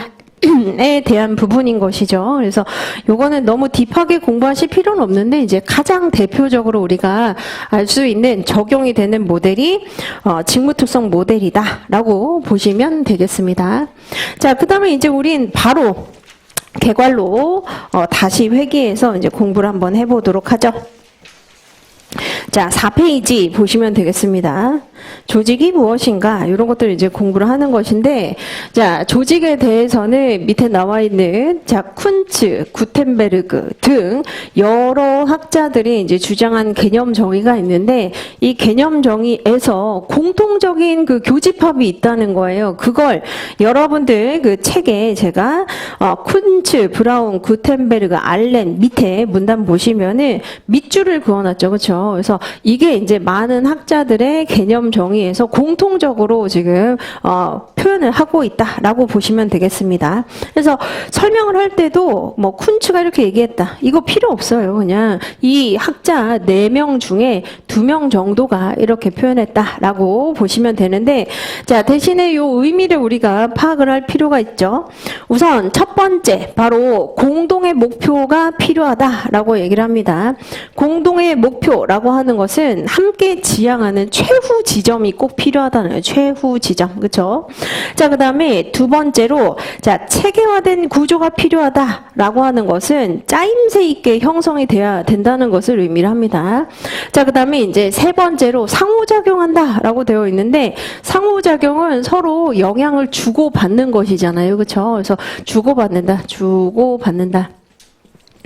에 대한 부분인 것이죠. 그래서 요거는 너무 딥하게 공부하실 필요는 없는데 이제 가장 대표적으로 우리가 알 수 있는 적용이 되는 모델이 직무특성 모델이다라고 보시면 되겠습니다. 자, 그다음에 이제 우린 바로 개괄로 다시 회귀해서 이제 공부를 한번 해보도록 하죠. 자, 4페이지 보시면 되겠습니다. 조직이 무엇인가 이런 것들을 이제 공부를 하는 것인데 자, 조직에 대해서는 밑에 나와 있는 자, 쿤츠, 구텐베르그 등 여러 학자들이 이제 주장한 개념 정의가 있는데 이 개념 정의에서 공통적인 그 교집합이 있다는 거예요. 그걸 여러분들 그 책에 제가 쿤츠, 브라운, 구텐베르그, 알렌 밑에 문단 보시면은 밑줄을 그어놨죠. 그렇죠? 그래서 이게 이제 많은 학자들의 개념 정의에서 공통적으로 지금 표현을 하고 있다라고 보시면 되겠습니다. 그래서 설명을 할 때도 뭐 쿤츠가 이렇게 얘기했다. 이거 필요 없어요. 그냥 이 학자 4명 중에 2명 정도가 이렇게 표현했다라고 보시면 되는데 자, 대신에 이 의미를 우리가 파악을 할 필요가 있죠. 우선 첫 번째 바로 공동의 목표가 필요하다라고 얘기를 합니다. 공동의 목표라고 하는 것은 함께 지향하는 최후 지점이 꼭 필요하다는 거예요. 최후 지점. 그렇죠? 자, 그다음에 두 번째로 자, 체계화된 구조가 필요하다라고 하는 것은 짜임새 있게 형성이 돼야 된다는 것을 의미를 합니다. 자, 그다음에 이제 세 번째로 상호작용한다라고 되어 있는데 상호작용은 서로 영향을 주고받는 것이잖아요. 그렇죠? 그래서 주고받는다.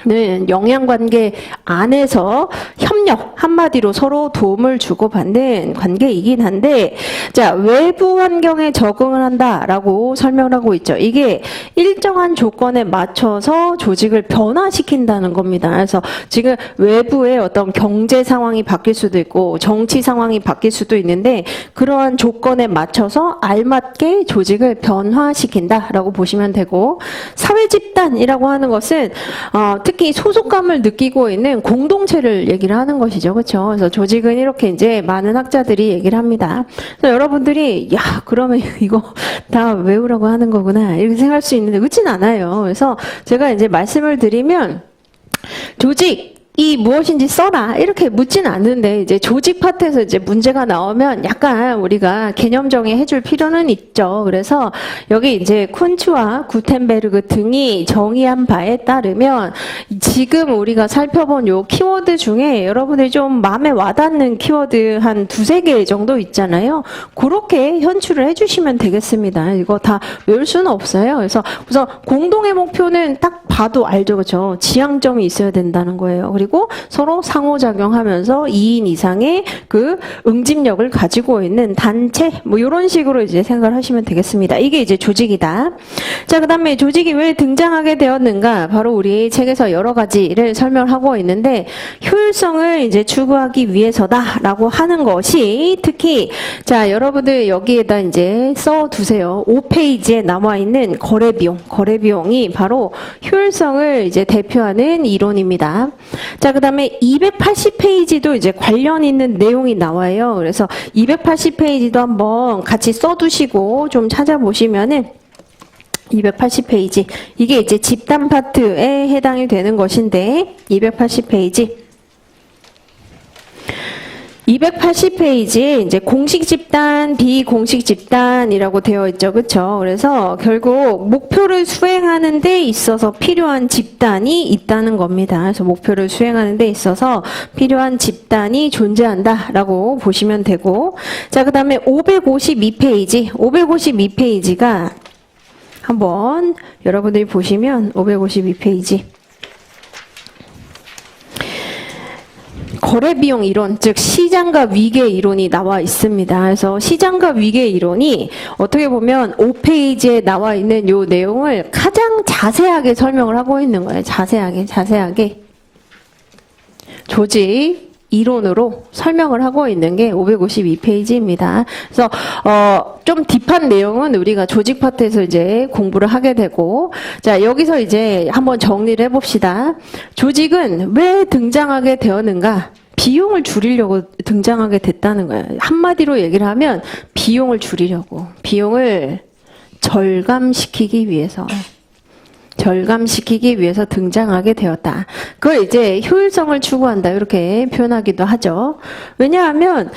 는 영향관계 안에서 협력, 한마디로 서로 도움을 주고받는 관계이긴 한데 자, 외부 환경에 적응을 한다라고 설명을 하고 있죠. 이게 일정한 조건에 맞춰서 조직을 변화시킨다는 겁니다. 그래서 지금 외부의 어떤 경제 상황이 바뀔 수도 있고 정치 상황이 바뀔 수도 있는데 그러한 조건에 맞춰서 알맞게 조직을 변화시킨다라고 보시면 되고 사회 집단이라고 하는 것은 특히 소속감을 느끼고 있는 공동체를 얘기를 하는 것이죠. 그렇죠? 그래서 조직은 이렇게 이제 많은 학자들이 얘기를 합니다. 그래서 여러분들이 야, 그러면 이거 다 외우라고 하는 거구나. 이렇게 생각할 수 있는데 그렇진 않아요. 그래서 제가 이제 말씀을 드리면 조직 이 무엇인지 써라 이렇게 묻지는 않는데 이제 조직 파트에서 이제 문제가 나오면 약간 우리가 개념 정의해 줄 필요는 있죠. 그래서 여기 이제 쿤츠와 구텐베르그 등이 정의한 바에 따르면 지금 우리가 살펴본 요 키워드 중에 여러분들이 좀 마음에 와닿는 키워드 한 2-3개 정도 있잖아요. 그렇게 현출을 해주시면 되겠습니다. 이거 다 외울 수는 없어요. 그래서 우선 공동의 목표는 딱 봐도 알죠, 그렇죠? 지향점이 있어야 된다는 거예요. 그리고 서로 상호작용하면서 2인 이상의 그 응집력을 가지고 있는 단체, 뭐 이런 식으로 이제 생각을 하시면 되겠습니다. 이게 이제 조직이다. 자, 그다음에 조직이 왜 등장하게 되었는가? 바로 우리 책에서 여러 가지를 설명하고 있는데 효율성을 이제 추구하기 위해서다라고 하는 것이 특히 자, 여러분들 여기에다 이제 써 두세요. 5페이지에 나와 있는 거래비용이 바로 효율성을 이제 대표하는 이론입니다. 자, 그다음에 280페이지도 이제 관련 있는 내용이 나와요. 그래서 280페이지도 한번 같이 써두시고 좀 찾아보시면은 280페이지 이게 이제 집단 파트에 해당이 되는 것인데 280페이지에 이제 공식 집단, 비공식 집단이라고 되어 있죠. 그렇죠? 그래서 결국 목표를 수행하는 데 있어서 필요한 집단이 있다는 겁니다. 그래서 목표를 수행하는 데 있어서 필요한 집단이 존재한다라고 보시면 되고 자, 그다음에 552페이지가 한번 여러분들이 보시면 552페이지 거래비용 이론, 즉 시장과 위계 이론이 나와 있습니다. 그래서 시장과 위계 이론이 어떻게 보면 5페이지에 나와 있는 이 내용을 가장 자세하게 설명을 하고 있는 거예요. 자세하게. 조직 이론으로 설명을 하고 있는 게 552페이지입니다. 그래서 좀 딥한 내용은 우리가 조직 파트에서 이제 공부를 하게 되고 자, 여기서 이제 한번 정리를 해봅시다. 조직은 왜 등장하게 되었는가? 비용을 줄이려고 등장하게 됐다는 거예요. 한마디로 얘기를 하면 비용을 줄이려고, 비용을 절감시키기 위해서 등장하게 되었다. 그걸 이제 효율성을 추구한다 이렇게 표현하기도 하죠. 왜냐하면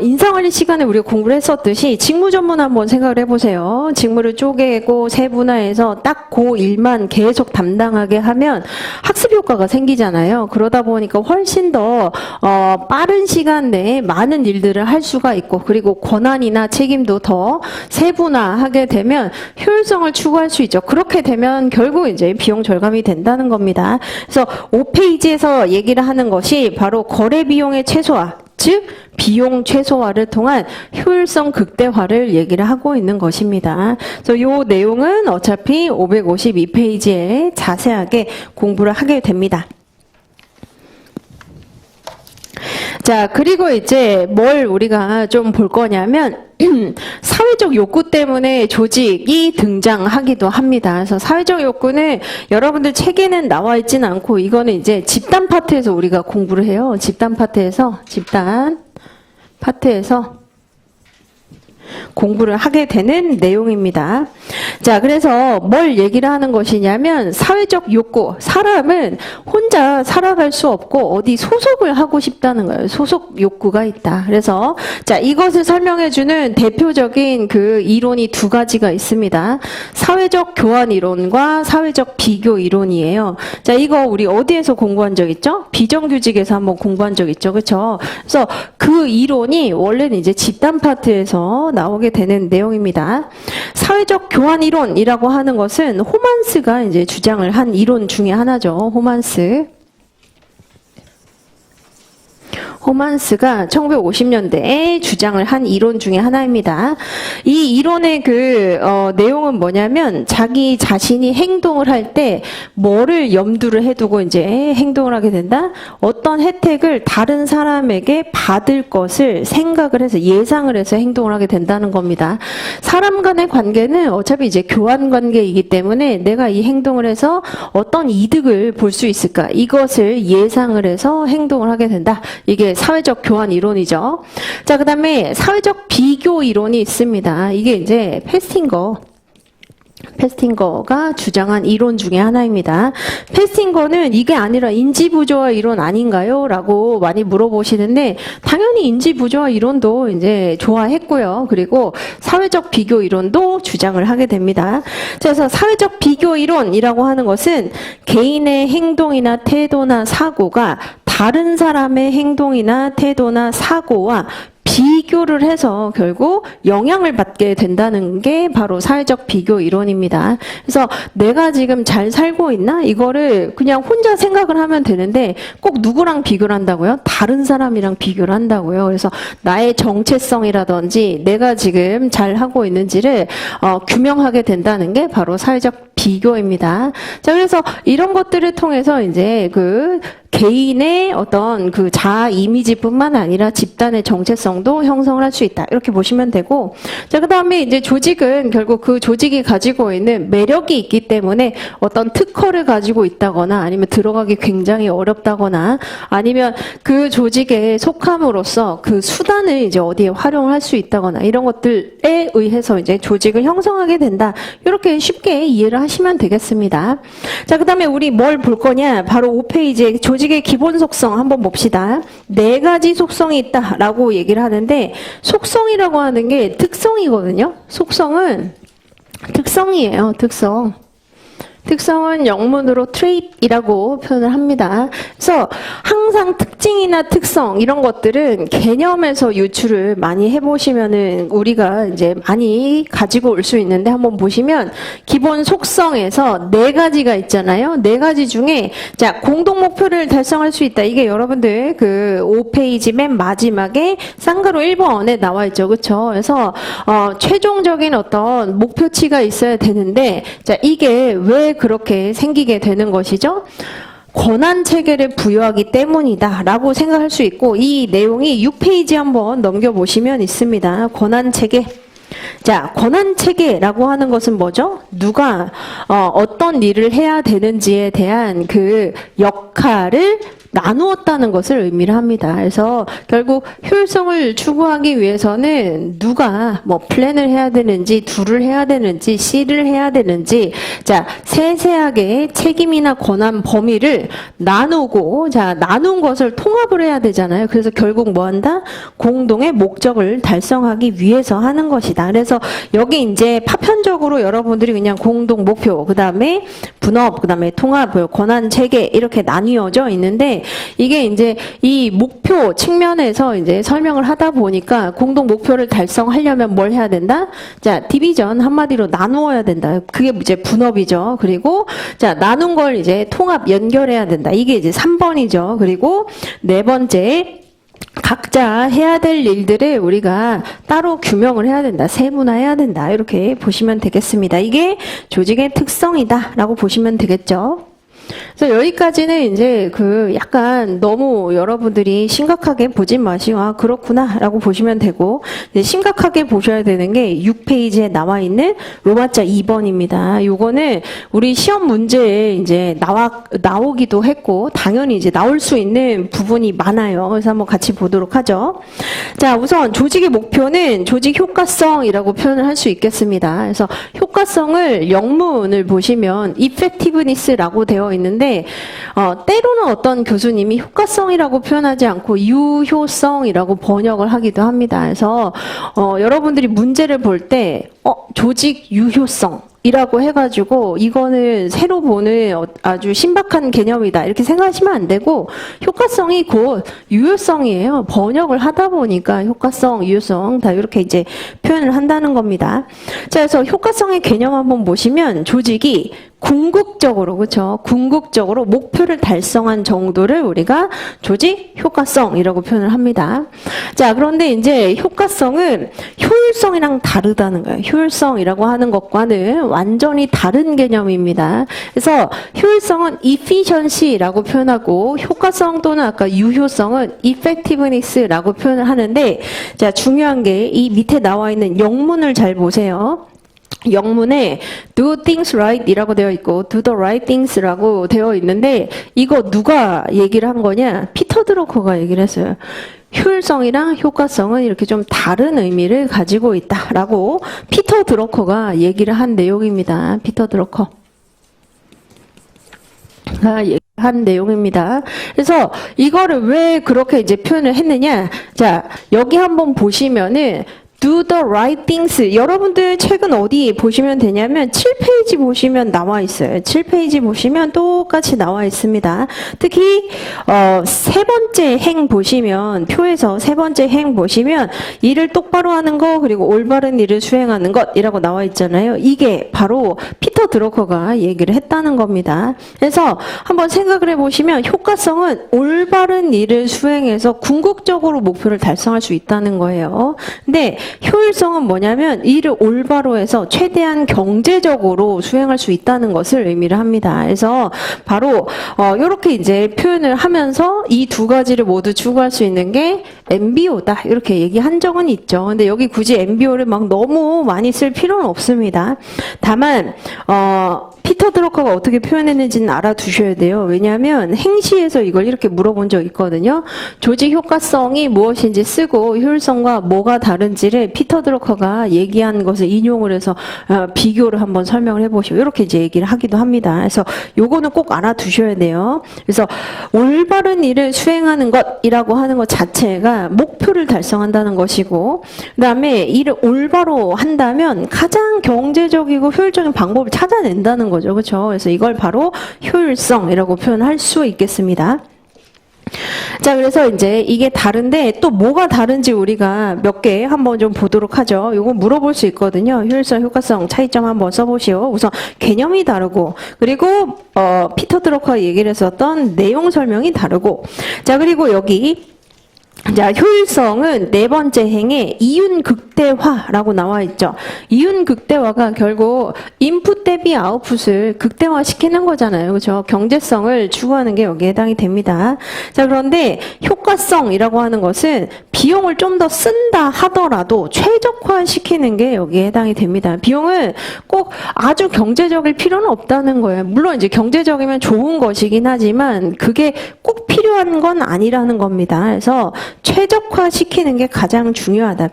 인사관리 시간에 우리가 공부를 했었듯이 직무전문 한번 생각을 해보세요. 직무를 쪼개고 세분화해서 딱 그 일만 계속 담당하게 하면 학습 효과가 생기잖아요. 그러다 보니까 훨씬 더 빠른 시간 내에 많은 일들을 할 수가 있고 그리고 권한이나 책임도 더 세분화하게 되면 효율성을 추구할 수 있죠. 그렇게 되면 결국 이제 비용 절감이 된다는 겁니다. 그래서 5페이지에서 얘기를 하는 것이 바로 거래 비용의 최소화, 즉 비용 최소화를 통한 효율성 극대화를 얘기를 하고 있는 것입니다. 그래서 이 내용은 어차피 552페이지에 자세하게 공부를 하게 됩니다. 자, 그리고 이제 뭘 우리가 좀 볼 거냐면 사회적 욕구 때문에 조직이 등장하기도 합니다. 그래서 사회적 욕구는 여러분들 책에는 나와 있지는 않고 이거는 이제 집단 파트에서 우리가 공부를 해요. 집단 파트에서 공부를 하게 되는 내용입니다. 자, 그래서 뭘 얘기를 하는 것이냐면 사회적 욕구, 사람은 혼자 살아갈 수 없고 어디 소속을 하고 싶다는 거예요. 소속 욕구가 있다. 그래서 자, 이것을 설명해주는 대표적인 그 이론이 두 가지가 있습니다. 사회적 교환 이론과 사회적 비교 이론이에요. 자, 이거 우리 어디에서 공부한 적 있죠? 비정규직에서 한번 공부한 적 있죠. 그렇죠? 그래서 그 이론이 원래는 이제 집단 파트에서 나오게 되는 내용입니다. 사회적 교환 이론이라고 하는 것은 호만스가 이제 주장을 한 이론 중에 하나죠. 호만스가 1950년대에 주장을 한 이론 중에 하나입니다. 이 이론의 그 내용은 뭐냐면 자기 자신이 행동을 할 때 뭐를 염두를 해두고 이제 행동을 하게 된다? 어떤 혜택을 다른 사람에게 받을 것을 생각을 해서 예상을 해서 행동을 하게 된다는 겁니다. 사람 간의 관계는 어차피 이제 교환 관계이기 때문에 내가 이 행동을 해서 어떤 이득을 볼 수 있을까? 이것을 예상을 해서 행동을 하게 된다. 이게 사회적 교환 이론이죠. 자, 그 다음에 사회적 비교 이론이 있습니다. 이게 이제 패스팅거가 주장한 이론 중에 하나입니다. 패스팅거는 이게 아니라 인지부조화 이론 아닌가요? 라고 많이 물어보시는데 당연히 인지부조화 이론도 이제 좋아했고요. 그리고 사회적 비교 이론도 주장을 하게 됩니다. 그래서 사회적 비교 이론이라고 하는 것은 개인의 행동이나 태도나 사고가 다른 사람의 행동이나 태도나 사고와 비교를 해서 결국 영향을 받게 된다는 게 바로 사회적 비교 이론입니다. 그래서 내가 지금 잘 살고 있나? 이거를 그냥 혼자 생각을 하면 되는데 꼭 누구랑 비교를 한다고요? 다른 사람이랑 비교를 한다고요. 그래서 나의 정체성이라든지 내가 지금 잘 하고 있는지를 규명하게 된다는 게 바로 사회적 비교입니다. 자, 그래서 이런 것들을 통해서 이제 그 개인의 어떤 그 자아 이미지뿐만 아니라 집단의 정체성도 형성을 할 수 있다. 이렇게 보시면 되고. 자, 그 다음에 이제 조직은 결국 그 조직이 가지고 있는 매력이 있기 때문에 어떤 특허를 가지고 있다거나 아니면 들어가기 굉장히 어렵다거나 아니면 그 조직에 속함으로써 그 수단을 이제 어디에 활용할 수 있다거나 이런 것들에 의해서 이제 조직을 형성하게 된다. 이렇게 쉽게 이해를 하시면 되겠습니다. 자, 그 다음에 우리 뭘 볼 거냐? 바로 5페이지에 조직의 기본 속성 한번 봅시다. 4가지 속성이 있다라고 얘기를 하는데 속성이라고 하는 게 특성이거든요. 속성은 특성이에요. 특성. 특성은 영문으로 trait이라고 표현을 합니다. 그래서 항상 특징이나 특성 이런 것들은 개념에서 유출을 많이 해보시면은 우리가 이제 많이 가지고 올 수 있는데 한번 보시면 기본 속성에서 4가지가 있잖아요. 4가지 중에 자 공동 목표를 달성할 수 있다. 이게 여러분들 그 5페이지 맨 마지막에 쌍가로 1번에 나와 있죠. 그렇죠? 그래서 최종적인 어떤 목표치가 있어야 되는데 자 이게 왜 그렇게 생기게 되는 것이죠? 권한 체계를 부여하기 때문이다 라고 생각할 수 있고 이 내용이 6페이지 한번 넘겨보시면 있습니다. 권한 체계. 자, 권한 체계라고 하는 것은 뭐죠? 누가 어떤 일을 해야 되는지에 대한 그 역할을 나누었다는 것을 의미를 합니다. 그래서 결국 효율성을 추구하기 위해서는 누가 뭐 플랜을 해야 되는지, 도를 해야 되는지, C를 해야 되는지, 자, 세세하게 책임이나 권한 범위를 나누고, 자, 나눈 것을 통합을 해야 되잖아요. 그래서 결국 뭐 한다? 공동의 목적을 달성하기 위해서 하는 것이다. 그래서 여기 이제 파편적으로 여러분들이 그냥 공동 목표, 그 다음에 분업, 그 다음에 통합, 권한 체계 이렇게 나뉘어져 있는데 이게 이제 이 목표 측면에서 이제 설명을 하다 보니까 공동 목표를 달성하려면 뭘 해야 된다? 자, 디비전 한마디로 나누어야 된다. 그게 이제 분업이죠. 그리고 자, 나눈 걸 이제 통합 연결해야 된다. 이게 이제 3번이죠. 그리고 4번째 각자 해야 될 일들을 우리가 따로 규명을 해야 된다. 세분화해야 된다. 이렇게 보시면 되겠습니다. 이게 조직의 특성이다라고 보시면 되겠죠. 그래서 여기까지는 이제 그 약간 너무 여러분들이 심각하게 보지 마시고 아 그렇구나라고 보시면 되고 이제 심각하게 보셔야 되는 게 6페이지에 나와 있는 로마자 2번입니다. 요거는 우리 시험 문제에 이제 나오기도 했고 당연히 이제 나올 수 있는 부분이 많아요. 그래서 한번 같이 보도록 하죠. 자, 우선 조직의 목표는 조직 효과성이라고 표현을 할 수 있겠습니다. 그래서 효과성을 영문을 보시면 effectiveness라고 되어 있는데 때로는 어떤 교수님이 효과성이라고 표현하지 않고 유효성이라고 번역을 하기도 합니다. 그래서 여러분들이 문제를 볼 때 조직 유효성 이라고 해가지고 이거는 새로 보는 아주 신박한 개념이다 이렇게 생각하시면 안 되고 효과성이 곧 유효성이에요. 번역을 하다 보니까 효과성, 유효성 다 이렇게 이제 표현을 한다는 겁니다. 자, 그래서 효과성의 개념 한번 보시면 조직이 궁극적으로 그렇죠? 궁극적으로 목표를 달성한 정도를 우리가 조직 효과성이라고 표현을 합니다. 자, 그런데 이제 효과성은 효율성이랑 다르다는 거예요. 효율성이라고 하는 것과는 완전히 다른 개념입니다. 그래서 효율성은 efficiency라고 표현하고 효과성 또는 아까 유효성은 effectiveness라고 표현을 하는데 자, 중요한 게 이 밑에 나와 있는 영문을 잘 보세요. 영문에 do things right 이라고 되어 있고 do the right things라고 되어 있는데 이거 누가 얘기를 한 거냐? 피터 드러커가 얘기를 했어요. 효율성이랑 효과성은 이렇게 좀 다른 의미를 가지고 있다라고 피터 드러커가 얘기를 한 내용입니다. 피터 드러커. 한 내용입니다. 그래서 이거를 왜 그렇게 이제 표현을 했느냐? 자, 여기 한번 보시면은 do the right things. 여러분들 책은 어디 보시면 되냐면 7페이지 보시면 나와 있어요. 7페이지 보시면 똑같이 나와 있습니다. 특히 세 번째 행 보시면 표에서 세 번째 행 보시면 일을 똑바로 하는 거 그리고 올바른 일을 수행하는 것이라고 나와 있잖아요. 이게 바로 피터 드러커가 얘기를 했다는 겁니다. 그래서 한번 생각을 해보시면 효과성은 올바른 일을 수행해서 궁극적으로 목표를 달성할 수 있다는 거예요. 근데 효율성은 뭐냐면 일을 올바로 해서 최대한 경제적으로 수행할 수 있다는 것을 의미를 합니다. 그래서 바로 이렇게 이제 표현을 하면서 이 두 가지를 모두 추구할 수 있는 게 MBO다 이렇게 얘기한 적은 있죠. 근데 여기 굳이 MBO를 막 너무 많이 쓸 필요는 없습니다. 다만 피터 드러커가 어떻게 표현했는지는 알아두셔야 돼요. 왜냐하면 행시에서 이걸 이렇게 물어본 적 있거든요. 조직 효과성이 무엇인지 쓰고 효율성과 뭐가 다른지를 피터 드러커가 얘기한 것을 인용을 해서 비교를 한번 설명을 해보시고 이렇게 이제 얘기를 하기도 합니다. 그래서 요거는 꼭 알아두셔야 돼요. 그래서 올바른 일을 수행하는 것이라고 하는 것 자체가 목표를 달성한다는 것이고 그다음에 일을 올바로 한다면 가장 경제적이고 효율적인 방법을 찾아낸다는 거죠. 그렇죠? 그래서 이걸 바로 효율성이라고 표현할 수 있겠습니다. 자, 그래서 이제 이게 다른데 또 뭐가 다른지 우리가 몇 개 한번 좀 보도록 하죠. 요거 물어볼 수 있거든요. 효율성, 효과성 차이점 한번 써보시오. 우선 개념이 다르고 그리고 피터 드러커가 얘기를 했었던 내용 설명이 다르고 자, 그리고 여기 자, 효율성은 네 번째 행에 이윤극대화라고 나와 있죠. 이윤극대화가 결국 인풋 대비 아웃풋을 극대화시키는 거잖아요. 그렇죠? 경제성을 추구하는 게 여기에 해당이 됩니다. 자, 그런데 효과성이라고 하는 것은 비용을 좀 더 쓴다 하더라도 최적화시키는 게 여기에 해당이 됩니다. 비용은 꼭 아주 경제적일 필요는 없다는 거예요. 물론 이제 경제적이면 좋은 것이긴 하지만 그게 꼭 필요한 건 아니라는 겁니다. 그래서 최적화시키는 게 가장 중요하다.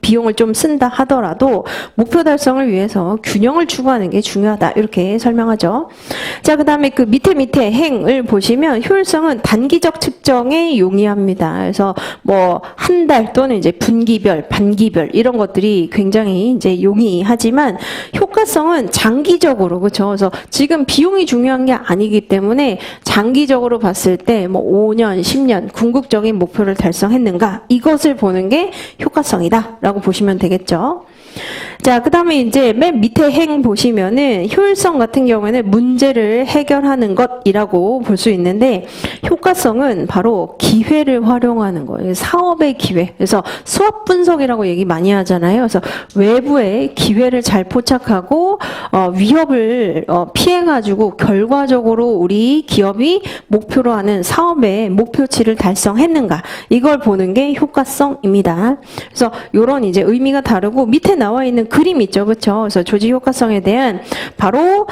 비용을 좀 쓴다 하더라도 목표 달성을 위해서 균형을 추구하는 게 중요하다. 이렇게 설명하죠. 자, 그 다음에 그 밑에 행을 보시면 효율성은 단기적 측정에 용이합니다. 그래서 뭐 한 달 또는 이제 분기별, 반기별 이런 것들이 굉장히 이제 용이하지만 효과성은 장기적으로 그렇죠. 그래서 지금 비용이 중요한 게 아니기 때문에 장기적으로 봤을 때 뭐 5년, 10년 궁극적인 목표를 달성했는가 이것을 보는 게 효과성이다라고 보시면 되겠죠. 자, 그 다음에 이제 맨 밑에 행 보시면은 효율성 같은 경우에는 문제를 해결하는 것이라고 볼 수 있는데 효과성은 바로 기회를 활용하는 거예요. 사업의 기회. 그래서 수업 분석이라고 얘기 많이 하잖아요. 그래서 외부의 기회를 잘 포착하고 위협을 피해가지고 결과적으로 우리 기업이 목표로 하는 사업의 목표치를 달성했는가 이걸 보는 게 효과성입니다. 그래서 이런 이제 의미가 다르고 밑에 나와 있는 그림 있죠, 그렇죠? 그래서 조직 효과성에 대한 바로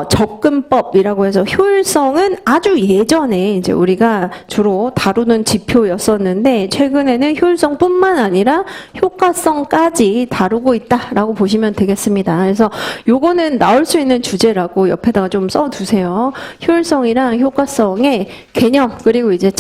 접근법이라고 해서 효율성은 아주 예전에 이제 우리가 주로 다루는 지표였었는데 최근에는 효율성뿐만 아니라 효과성까지 다루고 있다라고 보시면 되겠습니다. 그래서 요거는 나올 수 있는 주제라고 옆에다가 좀 써두세요. 효율성이랑 효과성의 개념 그리고 이제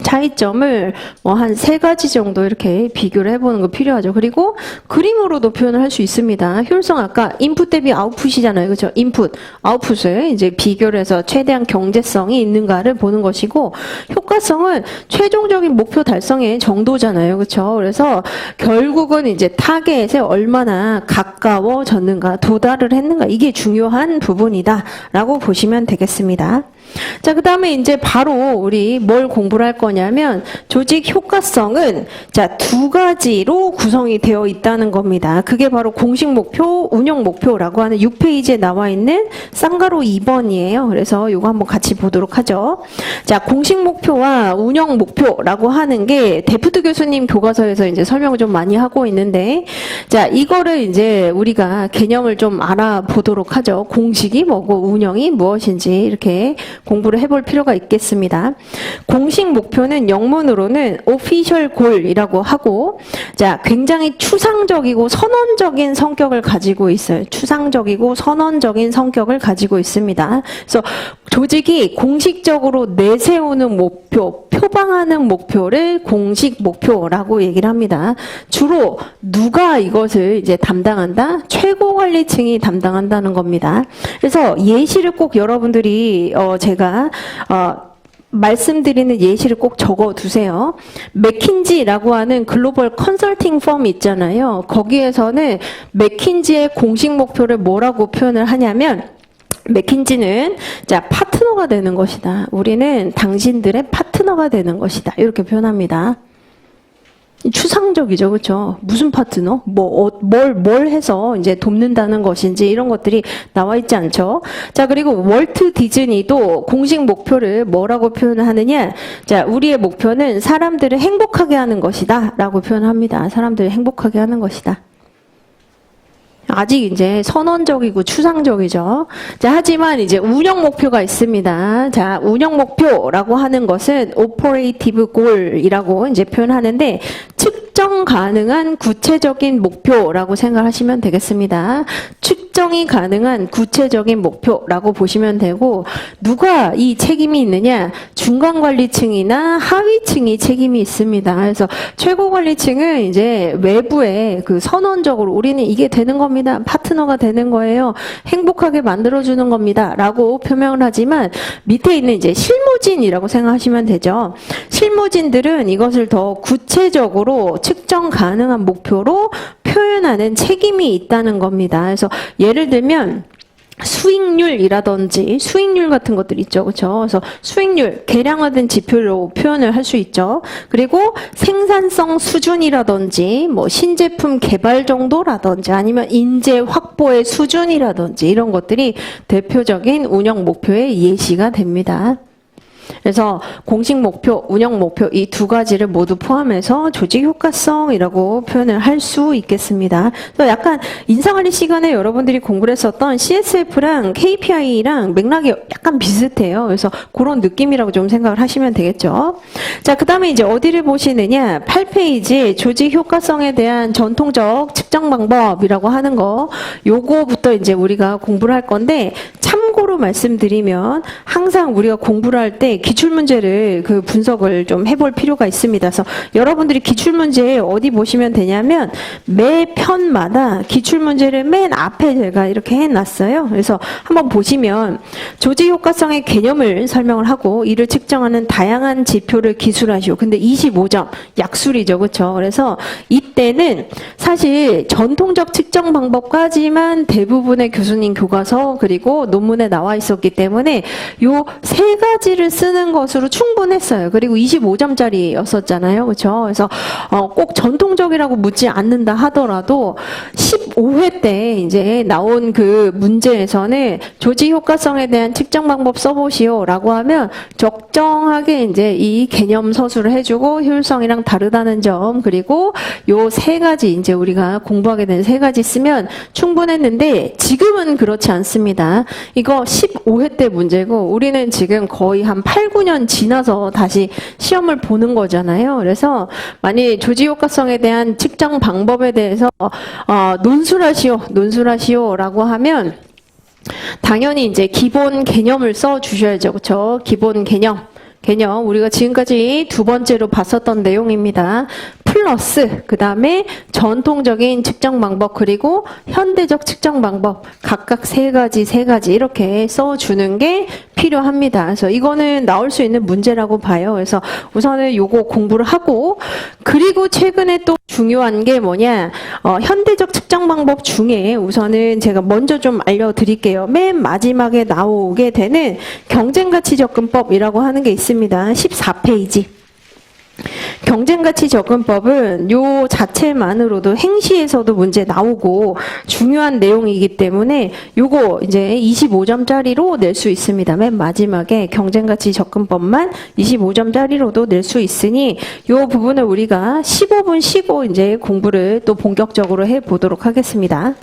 차이점을 뭐 한 3가지 정도 이렇게 비교를 해보는 거 필요하죠. 그리고 그림으로도 표현을 할 수 있습니다. 효율성 아까 인풋 대비 아웃풋이잖아요. 그렇죠? 인풋, 아웃풋을 이제 비교를 해서 최대한 경제성이 있는가를 보는 것이고 효과성은 최종적인 목표 달성의 정도잖아요. 그렇죠? 그래서 결국은 이제 타겟에 얼마나 가까워졌는가, 도달을 했는가 이게 중요한 부분이다라고 보시면 되겠습니다. 자, 그 다음에 이제 바로 우리 뭘 공부를 할 거냐면 조직 효과성은 자, 2가지로 구성이 되어 있다는 겁니다. 그게 바로 공식 목표, 운영 목표라고 하는 6페이지에 나와 있는 쌍가로 2번이에요. 그래서 이거 한번 같이 보도록 하죠. 자, 공식 목표와 운영 목표라고 하는 게 데프트 교수님 교과서에서 이제 설명을 좀 많이 하고 있는데 자, 이거를 이제 우리가 개념을 좀 알아보도록 하죠. 공식이 뭐고 운영이 무엇인지 이렇게 공부를 해볼 필요가 있겠습니다. 공식 목표는 영문으로는 official goal이라고 하고 자, 굉장히 추상적이고 선언적인 성격을 가지고 있어요. 추상적이고 선언적인 성격을 가지고 있습니다. 그래서 조직이 공식적으로 내세우는 목표, 표방하는 목표를 공식 목표라고 얘기를 합니다. 주로 누가 이것을 이제 담당한다? 최고 관리층이 담당한다는 겁니다. 그래서 예시를 꼭 여러분들이 제가 말씀드리는 예시를 꼭 적어 두세요. 맥킨지라고 하는 글로벌 컨설팅 펌 있잖아요. 거기에서는 맥킨지의 공식 목표를 뭐라고 표현을 하냐면 맥킨지는 자 파트너가 되는 것이다. 우리는 당신들의 파트너가 되는 것이다. 이렇게 표현합니다. 추상적이죠, 그렇죠? 무슨 파트너? 뭘 해서 이제 돕는다는 것인지 이런 것들이 나와 있지 않죠. 자, 그리고 월트 디즈니도 공식 목표를 뭐라고 표현을 하느냐? 자, 우리의 목표는 사람들을 행복하게 하는 것이다라고 표현합니다. 사람들을 행복하게 하는 것이다. 아직 이제 선언적이고 추상적이죠. 자, 하지만 이제 운영 목표가 있습니다. 자, 운영 목표라고 하는 것은 operative goal이라고 이제 표현하는데 측정 가능한 구체적인 목표라고 생각하시면 되겠습니다. 측정이 가능한 구체적인 목표라고 보시면 되고 누가 이 책임이 있느냐? 중간 관리층이나 하위층이 책임이 있습니다. 그래서 최고 관리층은 이제 외부에 그 선언적으로 우리는 이게 되는 겁니다. 파트너가 되는 거예요. 행복하게 만들어주는 겁니다. 라고 표명을 하지만 밑에 있는 이제 실무진이라고 생각하시면 되죠. 실무진들은 이것을 더 구체적으로 측정 가능한 목표로 표현하는 책임이 있다는 겁니다. 그래서 예를 들면 수익률이라든지 수익률 같은 것들 있죠. 그렇죠? 그래서 수익률, 계량화된 지표로 표현을 할 수 있죠. 그리고 생산성 수준이라든지 뭐 신제품 개발 정도라든지 아니면 인재 확보의 수준이라든지 이런 것들이 대표적인 운영 목표의 예시가 됩니다. 그래서 공식 목표, 운영 목표 이 두 가지를 모두 포함해서 조직 효과성이라고 표현을 할 수 있겠습니다. 그래서 약간 인사관리 시간에 여러분들이 공부를 했었던 CSF랑 KPI랑 맥락이 약간 비슷해요. 그래서 그런 느낌이라고 좀 생각을 하시면 되겠죠. 자, 그 다음에 이제 어디를 보시느냐? 8페이지 조직 효과성에 대한 전통적 측정 방법이라고 하는 거 요거부터 이제 우리가 공부를 할 건데 참고로 말씀드리면 항상 우리가 공부를 할 때 기출문제를 그 분석을 좀 해볼 필요가 있습니다. 그래서 여러분들이 기출문제 어디 보시면 되냐면 매 편마다 기출문제를 맨 앞에 제가 이렇게 해놨어요. 그래서 한번 보시면 조직 효과성의 개념을 설명을 하고 이를 측정하는 다양한 지표를 기술하시오. 근데 25점 약술이죠. 그렇죠? 그래서 이때는 사실 전통적 측정 방법까지만 대부분의 교수님 교과서 그리고 논문에 나와 있었기 때문에 요 세 가지를 쓰는 것으로 충분했어요. 그리고 25점짜리였었잖아요. 그렇죠? 그래서 꼭 전통적이라고 묻지 않는다 하더라도 15회 때 이제 나온 그 문제에서는 조직 효과성에 대한 측정 방법 써보시오라고 하면 적정하게 이제 이 개념 서술을 해주고 효율성이랑 다르다는 점 그리고 요 세 가지 이제 우리가 공부하게 된 세 가지 쓰면 충분했는데 지금은 그렇지 않습니다. 이거 15회 때 문제고 우리는 지금 거의 한 8, 9년 지나서 다시 시험을 보는 거잖아요. 그래서 만약 조직 효과성에 대한 측정 방법에 대해서 논술하시오라고 하면 당연히 이제 기본 개념을 써 주셔야죠. 그렇죠? 기본 개념 우리가 지금까지 두 번째로 봤었던 내용입니다. 플러스 그 다음에 전통적인 측정 방법 그리고 현대적 측정 방법 각각 세 가지 이렇게 써주는 게 필요합니다. 그래서 이거는 나올 수 있는 문제라고 봐요. 그래서 우선은 요거 공부를 하고 그리고 최근에 또 중요한 게 뭐냐 현대적 측정 방법 중에 우선은 제가 먼저 좀 알려드릴게요. 맨 마지막에 나오게 되는 경쟁가치 접근법이라고 하는 게 있습니다. 14페이지. 경쟁가치 접근법은 요 자체만으로도 행시에서도 문제 나오고 중요한 내용이기 때문에 요거 이제 25점짜리로 낼 수 있습니다. 맨 마지막에 경쟁가치 접근법만 25점짜리로도 낼 수 있으니 요 부분을 우리가 15분 쉬고 이제 공부를 또 본격적으로 해 보도록 하겠습니다.